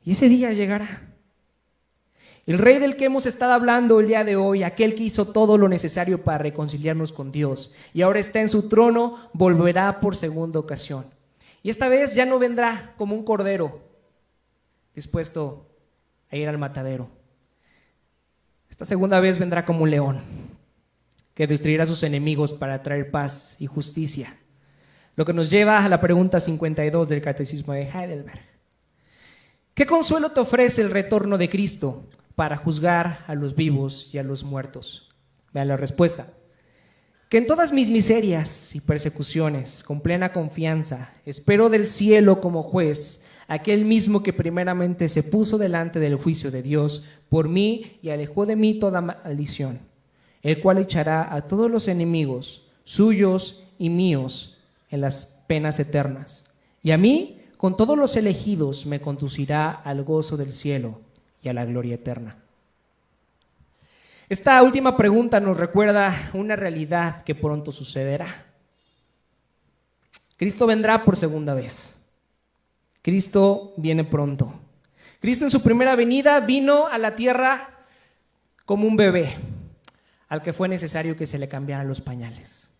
Y ese día llegará. El Rey del que hemos estado hablando el día de hoy, aquel que hizo todo lo necesario para reconciliarnos con Dios y ahora está en su trono, volverá por segunda ocasión. Y esta vez ya no vendrá como un cordero dispuesto a ir al matadero. Esta segunda vez vendrá como un león que destruirá a sus enemigos para traer paz y justicia. Lo que nos lleva a la pregunta 52 del Catecismo de Heidelberg. ¿Qué consuelo te ofrece el retorno de Cristo para juzgar a los vivos y a los muertos? Vean la respuesta. Que en todas mis miserias y persecuciones, con plena confianza, espero del cielo como juez, aquel mismo que primeramente se puso delante del juicio de Dios por mí y alejó de mí toda maldición, el cual echará a todos los enemigos suyos y míos en las penas eternas. Y a mí, con todos los elegidos, me conducirá al gozo del cielo y a la gloria eterna. Esta última pregunta nos recuerda una realidad que pronto sucederá. Cristo vendrá por segunda vez. Cristo viene pronto. Cristo en su primera venida vino a la tierra como un bebé, al que fue necesario que se le cambiaran los pañales.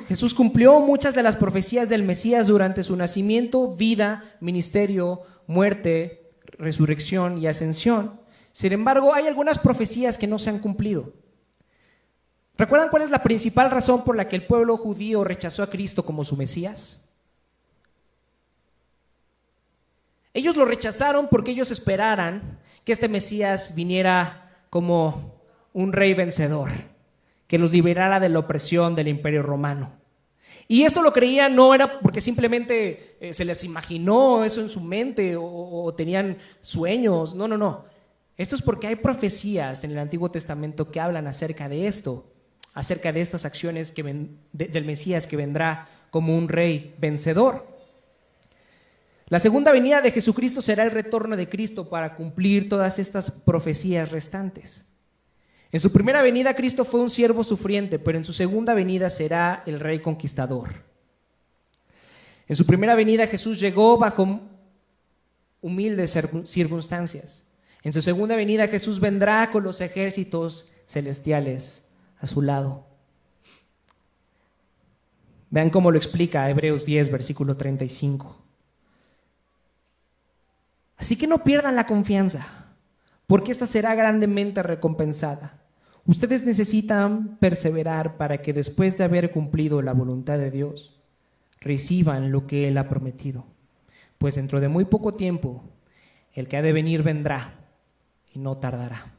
Jesús cumplió muchas de las profecías del Mesías durante su nacimiento, vida, ministerio, muerte, resurrección y ascensión. Sin embargo, hay algunas profecías que no se han cumplido. ¿Recuerdan cuál es la principal razón por la que el pueblo judío rechazó a Cristo como su Mesías? Ellos lo rechazaron porque ellos esperaran que este Mesías viniera como un rey vencedor, que los liberara de la opresión del Imperio Romano. Y esto lo creían no era porque simplemente se les imaginó eso en su mente o tenían sueños. No. Esto es porque hay profecías en el Antiguo Testamento que hablan acerca de esto, acerca de estas acciones del Mesías que vendrá como un rey vencedor. La segunda venida de Jesucristo será el retorno de Cristo para cumplir todas estas profecías restantes. En su primera venida Cristo fue un siervo sufriente, pero en su segunda venida será el rey conquistador. En su primera venida Jesús llegó bajo humildes circunstancias. En su segunda venida Jesús vendrá con los ejércitos celestiales a su lado. Vean cómo lo explica Hebreos 10, versículo 35. Así que no pierdan la confianza, porque esta será grandemente recompensada. Ustedes necesitan perseverar para que después de haber cumplido la voluntad de Dios, reciban lo que Él ha prometido. Pues dentro de muy poco tiempo, el que ha de venir vendrá y no tardará.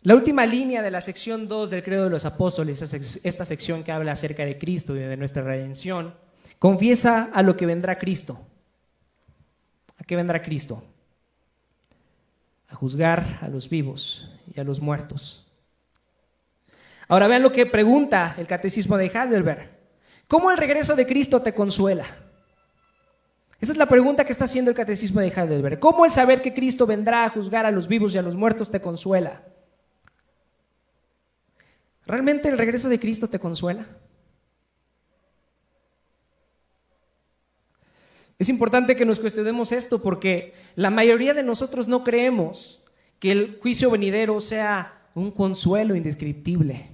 La última línea de la sección 2 del Credo de los Apóstoles, esta sección que habla acerca de Cristo y de nuestra redención, confiesa a lo que vendrá Cristo. ¿A qué vendrá Cristo? A juzgar a los vivos y a los muertos. Ahora vean lo que pregunta el Catecismo de Heidelberg. ¿Cómo el regreso de Cristo te consuela? Esa es la pregunta que está haciendo el Catecismo de Heidelberg. ¿Cómo el saber que Cristo vendrá a juzgar a los vivos y a los muertos te consuela? ¿Realmente el regreso de Cristo te consuela? Es importante que nos cuestionemos esto porque la mayoría de nosotros no creemos que el juicio venidero sea un consuelo indescriptible.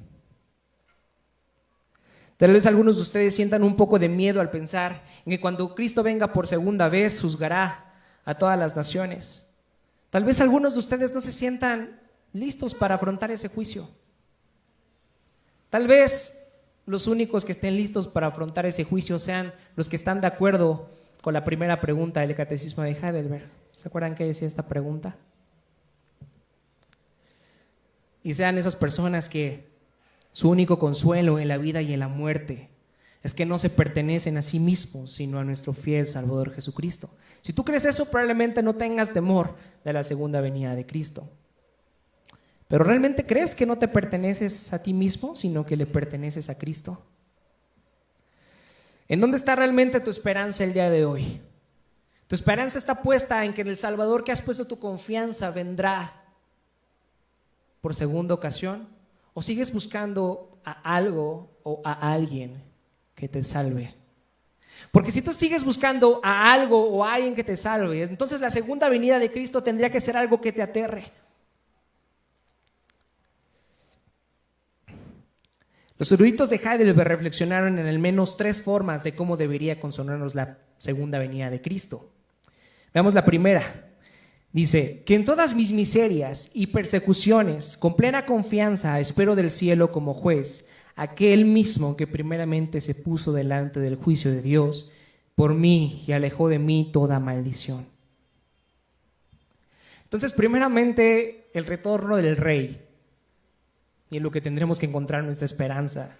Tal vez algunos de ustedes sientan un poco de miedo al pensar en que cuando Cristo venga por segunda vez juzgará a todas las naciones. Tal vez algunos de ustedes no se sientan listos para afrontar ese juicio. Tal vez los únicos que estén listos para afrontar ese juicio sean los que están de acuerdo con la primera pregunta del Catecismo de Heidelberg. ¿Se acuerdan qué decía esta pregunta? Y sean esas personas que su único consuelo en la vida y en la muerte es que no se pertenecen a sí mismos, sino a nuestro fiel Salvador Jesucristo. Si tú crees eso, probablemente no tengas temor de la segunda venida de Cristo. ¿Pero realmente crees que no te perteneces a ti mismo, sino que le perteneces a Cristo? ¿En dónde está realmente tu esperanza el día de hoy? ¿Tu esperanza está puesta en que el Salvador que has puesto tu confianza vendrá por segunda ocasión? ¿O sigues buscando a algo o a alguien que te salve? Porque si tú sigues buscando a algo o a alguien que te salve, entonces la segunda venida de Cristo tendría que ser algo que te aterre. Los eruditos de Heidelberg reflexionaron en al menos 3 formas de cómo debería consonarnos la segunda venida de Cristo. Veamos la primera. Dice, que en todas mis miserias y persecuciones, con plena confianza, espero del cielo como juez, aquel mismo que primeramente se puso delante del juicio de Dios por mí y alejó de mí toda maldición. Entonces, primeramente, el retorno del Rey, y en lo que tendremos que encontrar nuestra esperanza,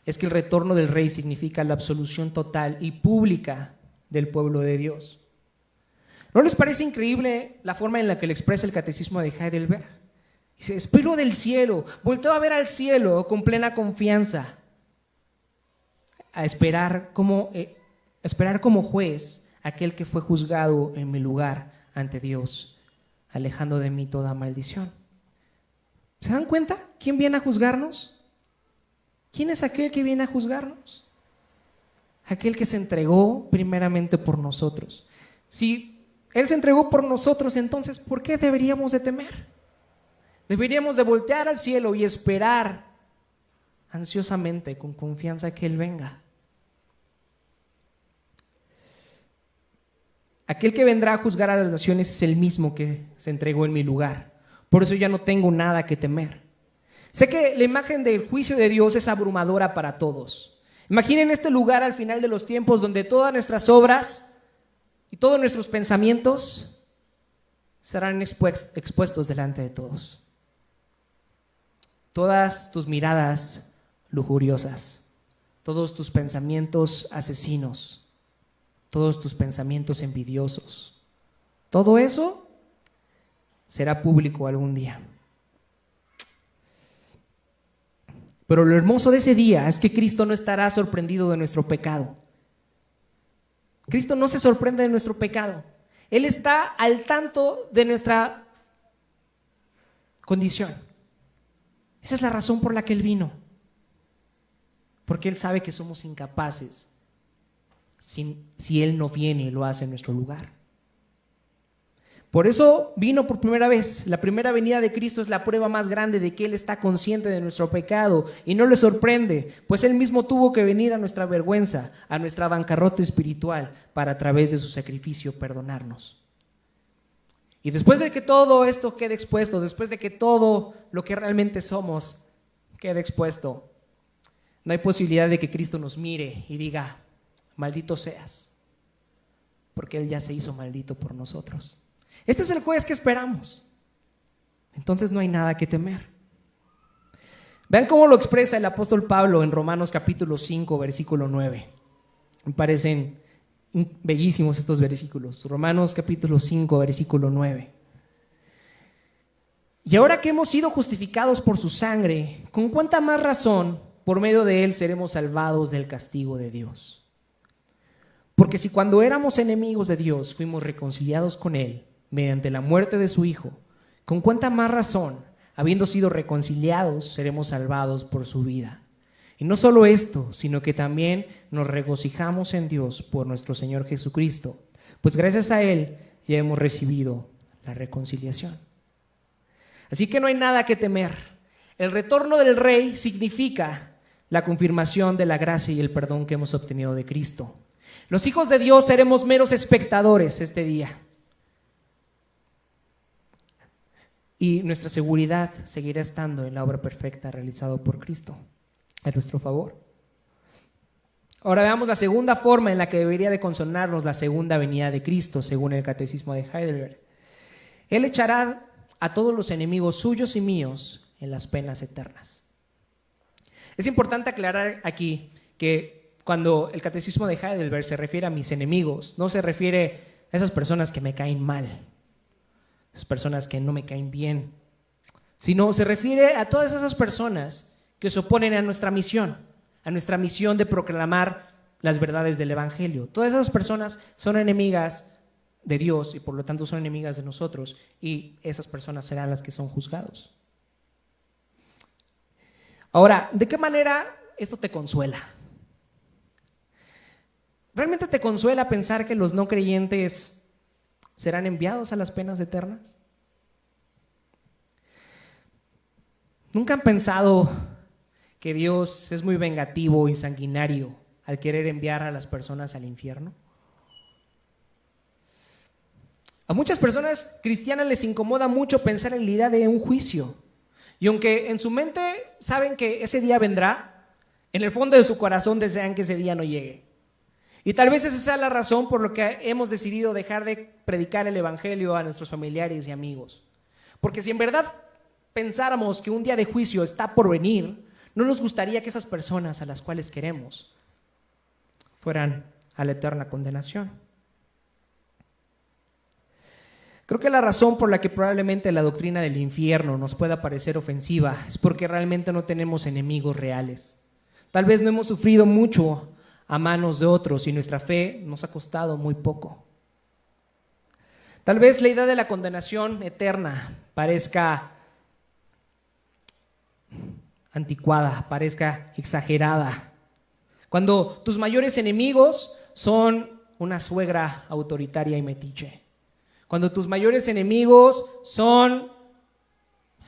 es que el retorno del Rey significa la absolución total y pública del pueblo de Dios. ¿No les parece increíble la forma en la que le expresa el catecismo de Heidelberg? Dice, espero del cielo, volteo a ver al cielo con plena confianza, a esperar como juez aquel que fue juzgado en mi lugar ante Dios, alejando de mí toda maldición. ¿Se dan cuenta? ¿Quién viene a juzgarnos? ¿Quién es aquel que viene a juzgarnos? Aquel que se entregó primeramente por nosotros. Si Él se entregó por nosotros, entonces, ¿por qué deberíamos de temer? Deberíamos de voltear al cielo y esperar ansiosamente, con confianza, que Él venga. Aquel que vendrá a juzgar a las naciones es el mismo que se entregó en mi lugar. Por eso ya no tengo nada que temer. Sé que la imagen del juicio de Dios es abrumadora para todos. Imaginen este lugar al final de los tiempos donde todas nuestras obras y todos nuestros pensamientos serán expuestos delante de todos. Todas tus miradas lujuriosas, todos tus pensamientos asesinos, todos tus pensamientos envidiosos, todo eso será público algún día. Pero lo hermoso de ese día es que Cristo no estará sorprendido de nuestro pecado. Cristo no se sorprende de nuestro pecado. Él está al tanto de nuestra condición. Esa es la razón por la que Él vino. Porque Él sabe que somos incapaces si Él no viene y lo hace en nuestro lugar. Por eso vino por primera vez. La primera venida de Cristo es la prueba más grande de que Él está consciente de nuestro pecado y no le sorprende, pues Él mismo tuvo que venir a nuestra vergüenza, a nuestra bancarrota espiritual, para a través de su sacrificio perdonarnos. Y después de que todo esto quede expuesto, después de que todo lo que realmente somos quede expuesto, no hay posibilidad de que Cristo nos mire y diga, maldito seas, porque Él ya se hizo maldito por nosotros. Este es el juez que esperamos. Entonces no hay nada que temer. Vean cómo lo expresa el apóstol Pablo en Romanos capítulo 5, versículo 9. Me parecen bellísimos estos versículos. Romanos capítulo 5, versículo 9. Y ahora que hemos sido justificados por su sangre, ¿con cuánta más razón por medio de Él seremos salvados del castigo de Dios? Porque si cuando éramos enemigos de Dios fuimos reconciliados con Él mediante la muerte de su Hijo, ¿con cuánta más razón, habiendo sido reconciliados, seremos salvados por su vida? Y no solo esto, sino que también nos regocijamos en Dios por nuestro Señor Jesucristo, pues gracias a Él ya hemos recibido la reconciliación. Así que no hay nada que temer. El retorno del Rey significa la confirmación de la gracia y el perdón que hemos obtenido de Cristo. Los hijos de Dios seremos meros espectadores este día. Y nuestra seguridad seguirá estando en la obra perfecta realizada por Cristo a nuestro favor. Ahora veamos la segunda forma en la que debería de consonarnos la segunda venida de Cristo, según el catecismo de Heidelberg. Él echará a todos los enemigos suyos y míos en las penas eternas. Es importante aclarar aquí que cuando el catecismo de Heidelberg se refiere a mis enemigos, no se refiere a esas personas que me caen mal, esas personas que no me caen bien, sino se refiere a todas esas personas que se oponen a nuestra misión de proclamar las verdades del Evangelio. Todas esas personas son enemigas de Dios y por lo tanto son enemigas de nosotros, y esas personas serán las que son juzgados. Ahora, ¿de qué manera esto te consuela? ¿Realmente te consuela pensar que los no creyentes serán enviados a las penas eternas? ¿Nunca han pensado que Dios es muy vengativo y sanguinario al querer enviar a las personas al infierno? A muchas personas cristianas les incomoda mucho pensar en la idea de un juicio. Y aunque en su mente saben que ese día vendrá, en el fondo de su corazón desean que ese día no llegue. Y tal vez esa sea la razón por la que hemos decidido dejar de predicar el evangelio a nuestros familiares y amigos. Porque si en verdad pensáramos que un día de juicio está por venir, no nos gustaría que esas personas a las cuales queremos fueran a la eterna condenación. Creo que la razón por la que probablemente la doctrina del infierno nos pueda parecer ofensiva es porque realmente no tenemos enemigos reales. Tal vez no hemos sufrido mucho a manos de otros y nuestra fe nos ha costado muy poco. Tal vez la idea de la condenación eterna parezca anticuada, parezca exagerada. Cuando tus mayores enemigos son una suegra autoritaria y metiche. Cuando tus mayores enemigos son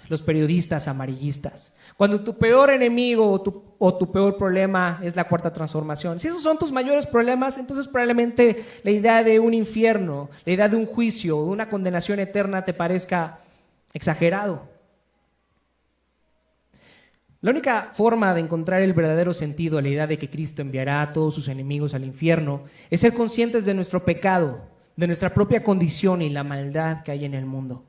los periodistas amarillistas. Cuando tu peor enemigo o tu peor problema es la cuarta transformación. Si esos son tus mayores problemas, entonces probablemente la idea de un infierno, la idea de un juicio, de una condenación eterna te parezca exagerado. La única forma de encontrar el verdadero sentido a la idea de que Cristo enviará a todos sus enemigos al infierno es ser conscientes de nuestro pecado, de nuestra propia condición y la maldad que hay en el mundo.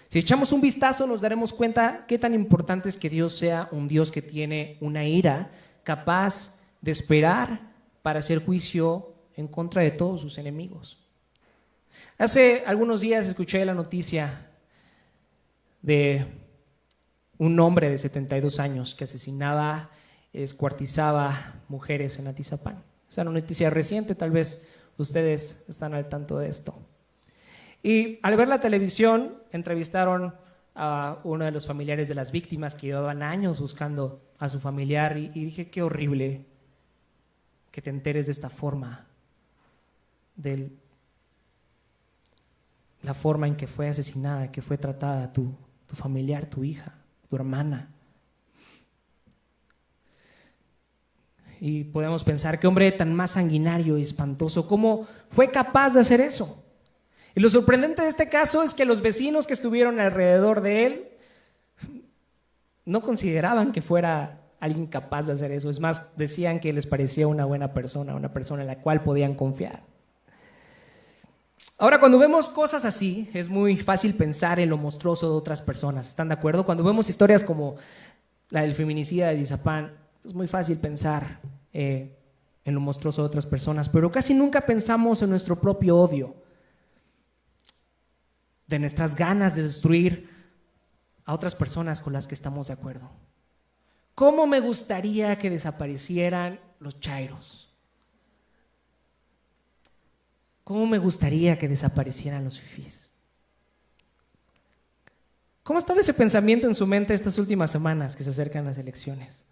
Si echamos un vistazo nos daremos cuenta qué tan importante es que Dios sea un Dios que tiene una ira capaz de esperar para hacer juicio en contra de todos sus enemigos. Hace algunos días escuché la noticia de un hombre de 72 años que asesinaba, descuartizaba mujeres en Atizapán. Es una noticia reciente, tal vez ustedes están al tanto de esto. Y al ver la televisión, entrevistaron a uno de los familiares de las víctimas que llevaban años buscando a su familiar y dije, qué horrible que te enteres de esta forma, de la forma en que fue asesinada, que fue tratada tu familiar, tu hija, tu hermana. Y podemos pensar, qué hombre tan más sanguinario y espantoso, ¿cómo fue capaz de hacer eso? Y lo sorprendente de este caso es que los vecinos que estuvieron alrededor de él no consideraban que fuera alguien capaz de hacer eso. Es más, decían que les parecía una buena persona, una persona en la cual podían confiar. Ahora, cuando vemos cosas así, es muy fácil pensar en lo monstruoso de otras personas. ¿Están de acuerdo? Cuando vemos historias como la del feminicida de Atizapán, es muy fácil pensar en lo monstruoso de otras personas, pero casi nunca pensamos en nuestro propio odio, de nuestras ganas de destruir a otras personas con las que estamos de acuerdo. ¿Cómo me gustaría que desaparecieran los chairos? ¿Cómo me gustaría que desaparecieran los fifís? ¿Cómo está ese pensamiento en su mente estas últimas semanas que se acercan las elecciones?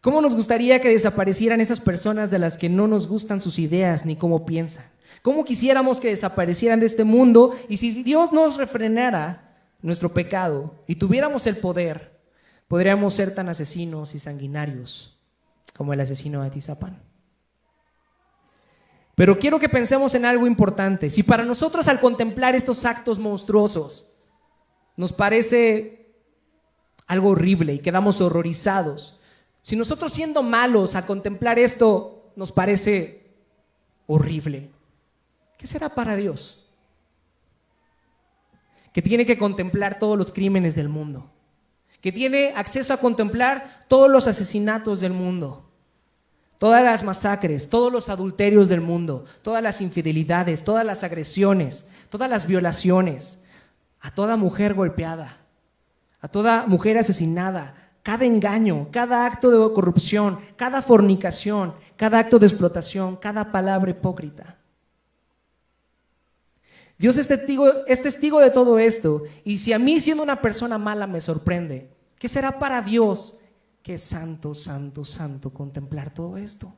¿Cómo nos gustaría que desaparecieran esas personas de las que no nos gustan sus ideas ni cómo piensan? ¿Cómo quisiéramos que desaparecieran de este mundo? Y si Dios nos refrenara nuestro pecado y tuviéramos el poder, podríamos ser tan asesinos y sanguinarios como el asesino de Atizapán. Pero quiero que pensemos en algo importante. Si para nosotros al contemplar estos actos monstruosos nos parece algo horrible y quedamos horrorizados, si nosotros siendo malos al contemplar esto nos parece horrible, ¿qué será para Dios? Que tiene que contemplar todos los crímenes del mundo, que tiene acceso a contemplar todos los asesinatos del mundo, todas las masacres, todos los adulterios del mundo, todas las infidelidades, todas las agresiones, todas las violaciones, a toda mujer golpeada, a toda mujer asesinada, cada engaño, cada acto de corrupción, cada fornicación, cada acto de explotación, cada palabra hipócrita. Dios es testigo de todo esto, y si a mí siendo una persona mala me sorprende, ¿qué será para Dios que es santo, santo, santo contemplar todo esto?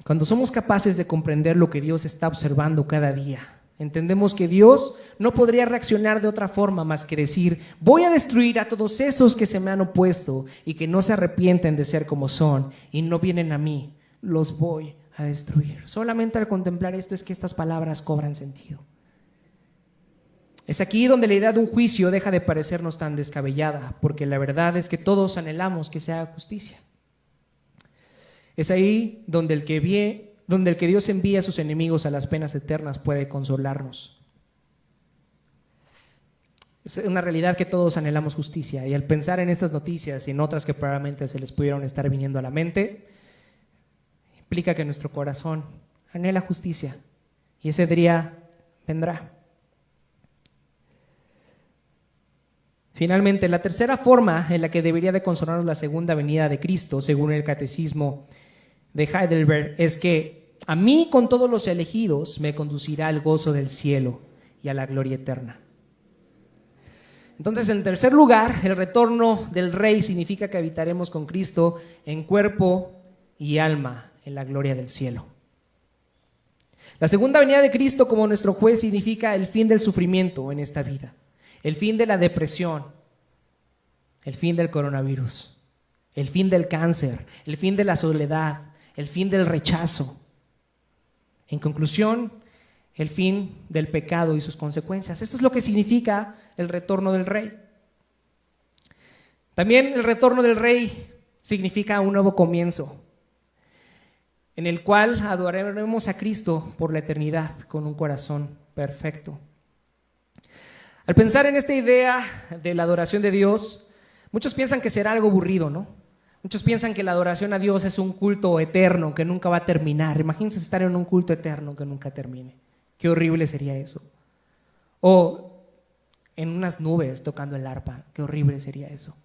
Cuando somos capaces de comprender lo que Dios está observando cada día, entendemos que Dios no podría reaccionar de otra forma más que decir, voy a destruir a todos esos que se me han opuesto y que no se arrepienten de ser como son y no vienen a mí, los voy a destruir. Solamente al contemplar esto es que estas palabras cobran sentido. Es aquí donde la idea de un juicio deja de parecernos tan descabellada, porque la verdad es que todos anhelamos que se haga justicia. Es ahí donde el que Dios envía a sus enemigos a las penas eternas puede consolarnos. Es una realidad que todos anhelamos justicia, y al pensar en estas noticias y en otras que probablemente se les pudieron estar viniendo a la mente, implica que nuestro corazón anhela justicia, y ese día vendrá. Finalmente, la tercera forma en la que debería de consolarnos la segunda venida de Cristo, según el Catecismo de Heidelberg, es que a mí con todos los elegidos me conducirá al gozo del cielo y a la gloria eterna. Entonces, en tercer lugar, el retorno del Rey significa que habitaremos con Cristo en cuerpo y alma en la gloria del cielo. La segunda venida de Cristo como nuestro juez significa el fin del sufrimiento en esta vida, el fin de la depresión, el fin del coronavirus, el fin del cáncer, el fin de la soledad, el fin del rechazo. En conclusión, el fin del pecado y sus consecuencias. Esto es lo que significa el retorno del Rey. También el retorno del Rey significa un nuevo comienzo, en el cual adoraremos a Cristo por la eternidad con un corazón perfecto. Al pensar en esta idea de la adoración de Dios, muchos piensan que será algo aburrido, ¿no? Muchos piensan que la adoración a Dios es un culto eterno que nunca va a terminar. Imagínense estar en un culto eterno que nunca termine. Qué horrible sería eso. O en unas nubes tocando el arpa. Qué horrible sería eso.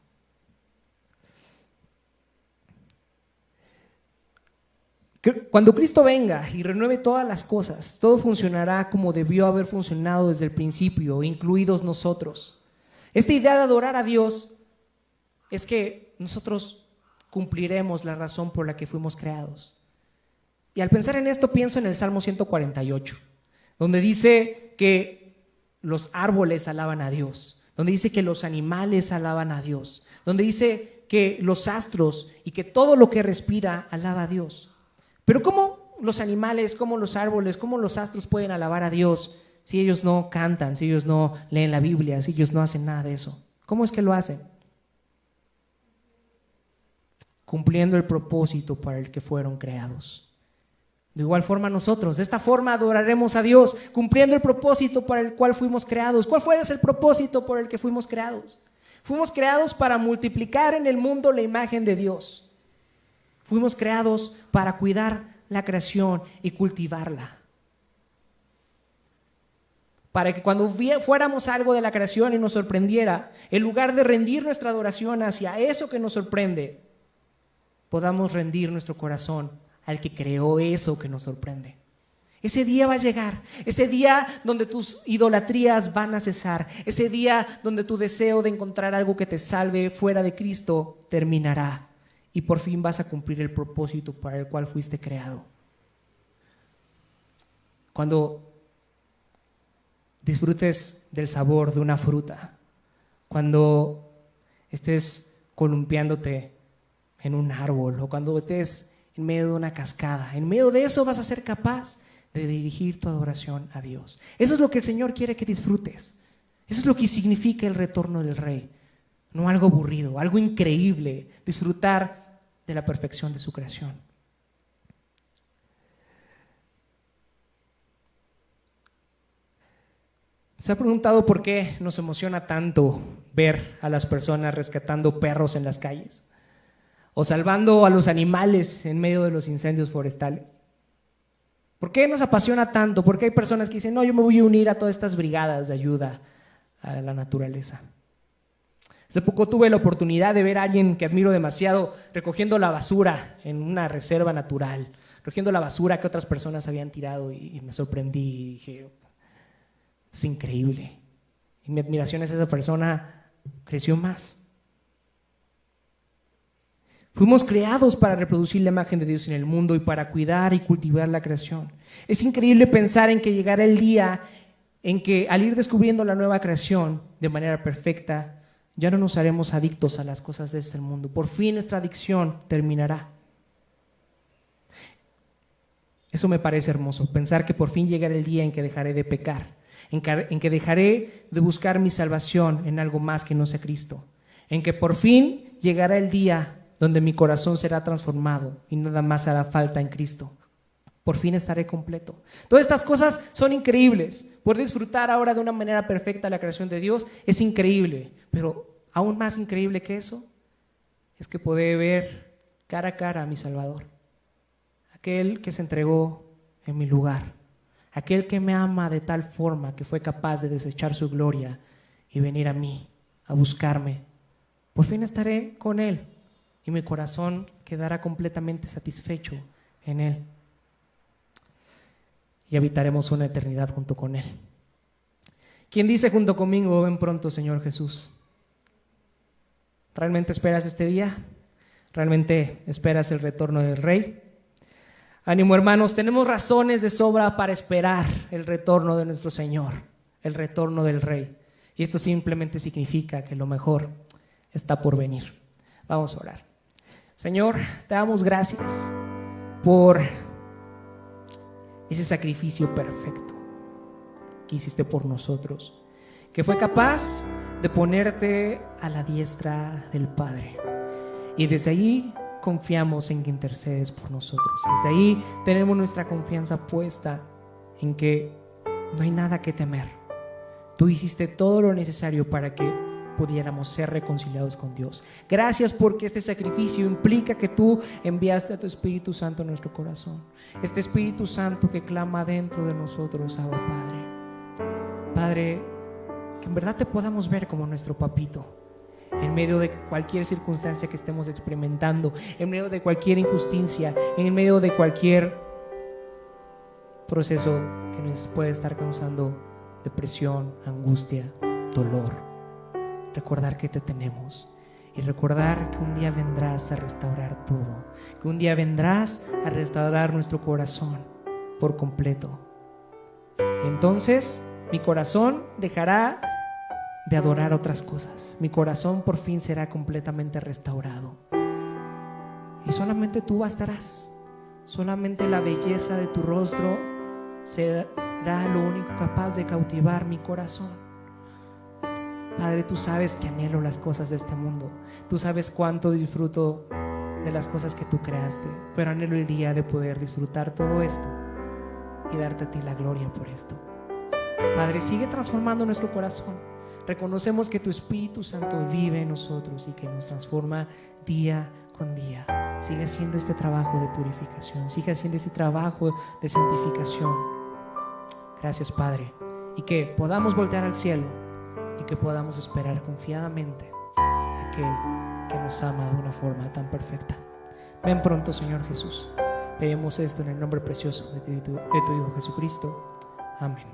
Cuando Cristo venga y renueve todas las cosas, todo funcionará como debió haber funcionado desde el principio, incluidos nosotros. Esta idea de adorar a Dios es que nosotros cumpliremos la razón por la que fuimos creados. Y al pensar en esto pienso en el Salmo 148, donde dice que los árboles alaban a Dios, donde dice que los animales alaban a Dios, donde dice que los astros y que todo lo que respira alaba a Dios. Pero ¿cómo los animales, cómo los árboles, cómo los astros pueden alabar a Dios si ellos no cantan, si ellos no leen la Biblia, si ellos no hacen nada de eso? ¿Cómo es que lo hacen? Cumpliendo el propósito para el que fueron creados. De igual forma nosotros, de esta forma adoraremos a Dios, cumpliendo el propósito para el cual fuimos creados. ¿Cuál fue ese propósito por el que fuimos creados? Fuimos creados para multiplicar en el mundo la imagen de Dios. Fuimos creados para cuidar la creación y cultivarla. Para que cuando fuéramos algo de la creación y nos sorprendiera, en lugar de rendir nuestra adoración hacia eso que nos sorprende, podamos rendir nuestro corazón al que creó eso que nos sorprende. Ese día va a llegar, ese día donde tus idolatrías van a cesar, ese día donde tu deseo de encontrar algo que te salve fuera de Cristo terminará. Y por fin vas a cumplir el propósito para el cual fuiste creado. Cuando disfrutes del sabor de una fruta, cuando estés columpiándote en un árbol o cuando estés en medio de una cascada, en medio de eso vas a ser capaz de dirigir tu adoración a Dios. Eso es lo que el Señor quiere que disfrutes. Eso es lo que significa el retorno del Rey. No algo aburrido, algo increíble, disfrutar de la perfección de su creación. ¿Se ha preguntado por qué nos emociona tanto ver a las personas rescatando perros en las calles? O salvando a los animales en medio de los incendios forestales. ¿Por qué nos apasiona tanto? ¿Por qué hay personas que dicen, no, yo me voy a unir a todas estas brigadas de ayuda a la naturaleza? Hace poco tuve la oportunidad de ver a alguien que admiro demasiado recogiendo la basura en una reserva natural, recogiendo la basura que otras personas habían tirado y me sorprendí y dije, es increíble. Y mi admiración hacia esa persona creció más. Fuimos creados para reproducir la imagen de Dios en el mundo y para cuidar y cultivar la creación. Es increíble pensar en que llegará el día en que al ir descubriendo la nueva creación de manera perfecta, ya no nos haremos adictos a las cosas de este mundo. Por fin nuestra adicción terminará. Eso me parece hermoso, pensar que por fin llegará el día en que dejaré de pecar. en que dejaré de buscar mi salvación en algo más que no sea Cristo, en que por fin llegará el día donde mi corazón será transformado y nada más hará falta en Cristo. Por fin estaré completo. Todas estas cosas son increíbles. Poder disfrutar ahora de una manera perfecta la creación de Dios es increíble, pero aún más increíble que eso es que poder ver cara a cara a mi Salvador, aquel que se entregó en mi lugar, aquel que me ama de tal forma que fue capaz de desechar su gloria y venir a mí, a buscarme. Por fin estaré con Él y mi corazón quedará completamente satisfecho en Él. Y habitaremos una eternidad junto con Él. ¿Quién dice junto conmigo, ven pronto, Señor Jesús? ¿Realmente esperas este día? ¿Realmente esperas el retorno del Rey? Ánimo, hermanos, tenemos razones de sobra para esperar el retorno de nuestro Señor, el retorno del Rey. Y esto simplemente significa que lo mejor está por venir. Vamos a orar. Señor, te damos gracias por ese sacrificio perfecto que hiciste por nosotros, que fue capaz de ponerte a la diestra del Padre. Y desde ahí confiamos en que intercedes por nosotros. Desde ahí tenemos nuestra confianza puesta en que no hay nada que temer. Tú hiciste todo lo necesario para que pudiéramos ser reconciliados con Dios. Gracias porque este sacrificio implica que tú enviaste a tu Espíritu Santo a nuestro corazón. Este Espíritu Santo que clama dentro de nosotros, Abba Padre. Padre, que en verdad te podamos ver como nuestro papito, en medio de cualquier circunstancia que estemos experimentando, en medio de cualquier injusticia, en medio de cualquier proceso que nos puede estar causando depresión, angustia, dolor. Recordar que te tenemos y recordar que un día vendrás a restaurar todo, que un día vendrás a restaurar nuestro corazón por completo. Y entonces mi corazón dejará de adorar otras cosas. Mi corazón por fin será completamente restaurado. Y solamente tú bastarás. Solamente la belleza de tu rostro será lo único capaz de cautivar mi corazón. Padre, tú sabes que anhelo las cosas de este mundo. Tú sabes cuánto disfruto de las cosas que tú creaste, pero anhelo el día de poder disfrutar todo esto y darte a ti la gloria por esto. Padre, sigue transformando nuestro corazón. Reconocemos que tu Espíritu Santo vive en nosotros y que nos transforma día con día. Sigue haciendo este trabajo de purificación, sigue haciendo este trabajo de santificación. Gracias, Padre, y que podamos voltear al cielo y que podamos esperar confiadamente a aquel que nos ama de una forma tan perfecta. Ven pronto, Señor Jesús. Pedimos esto en el nombre precioso de tu Hijo Jesucristo. Amén.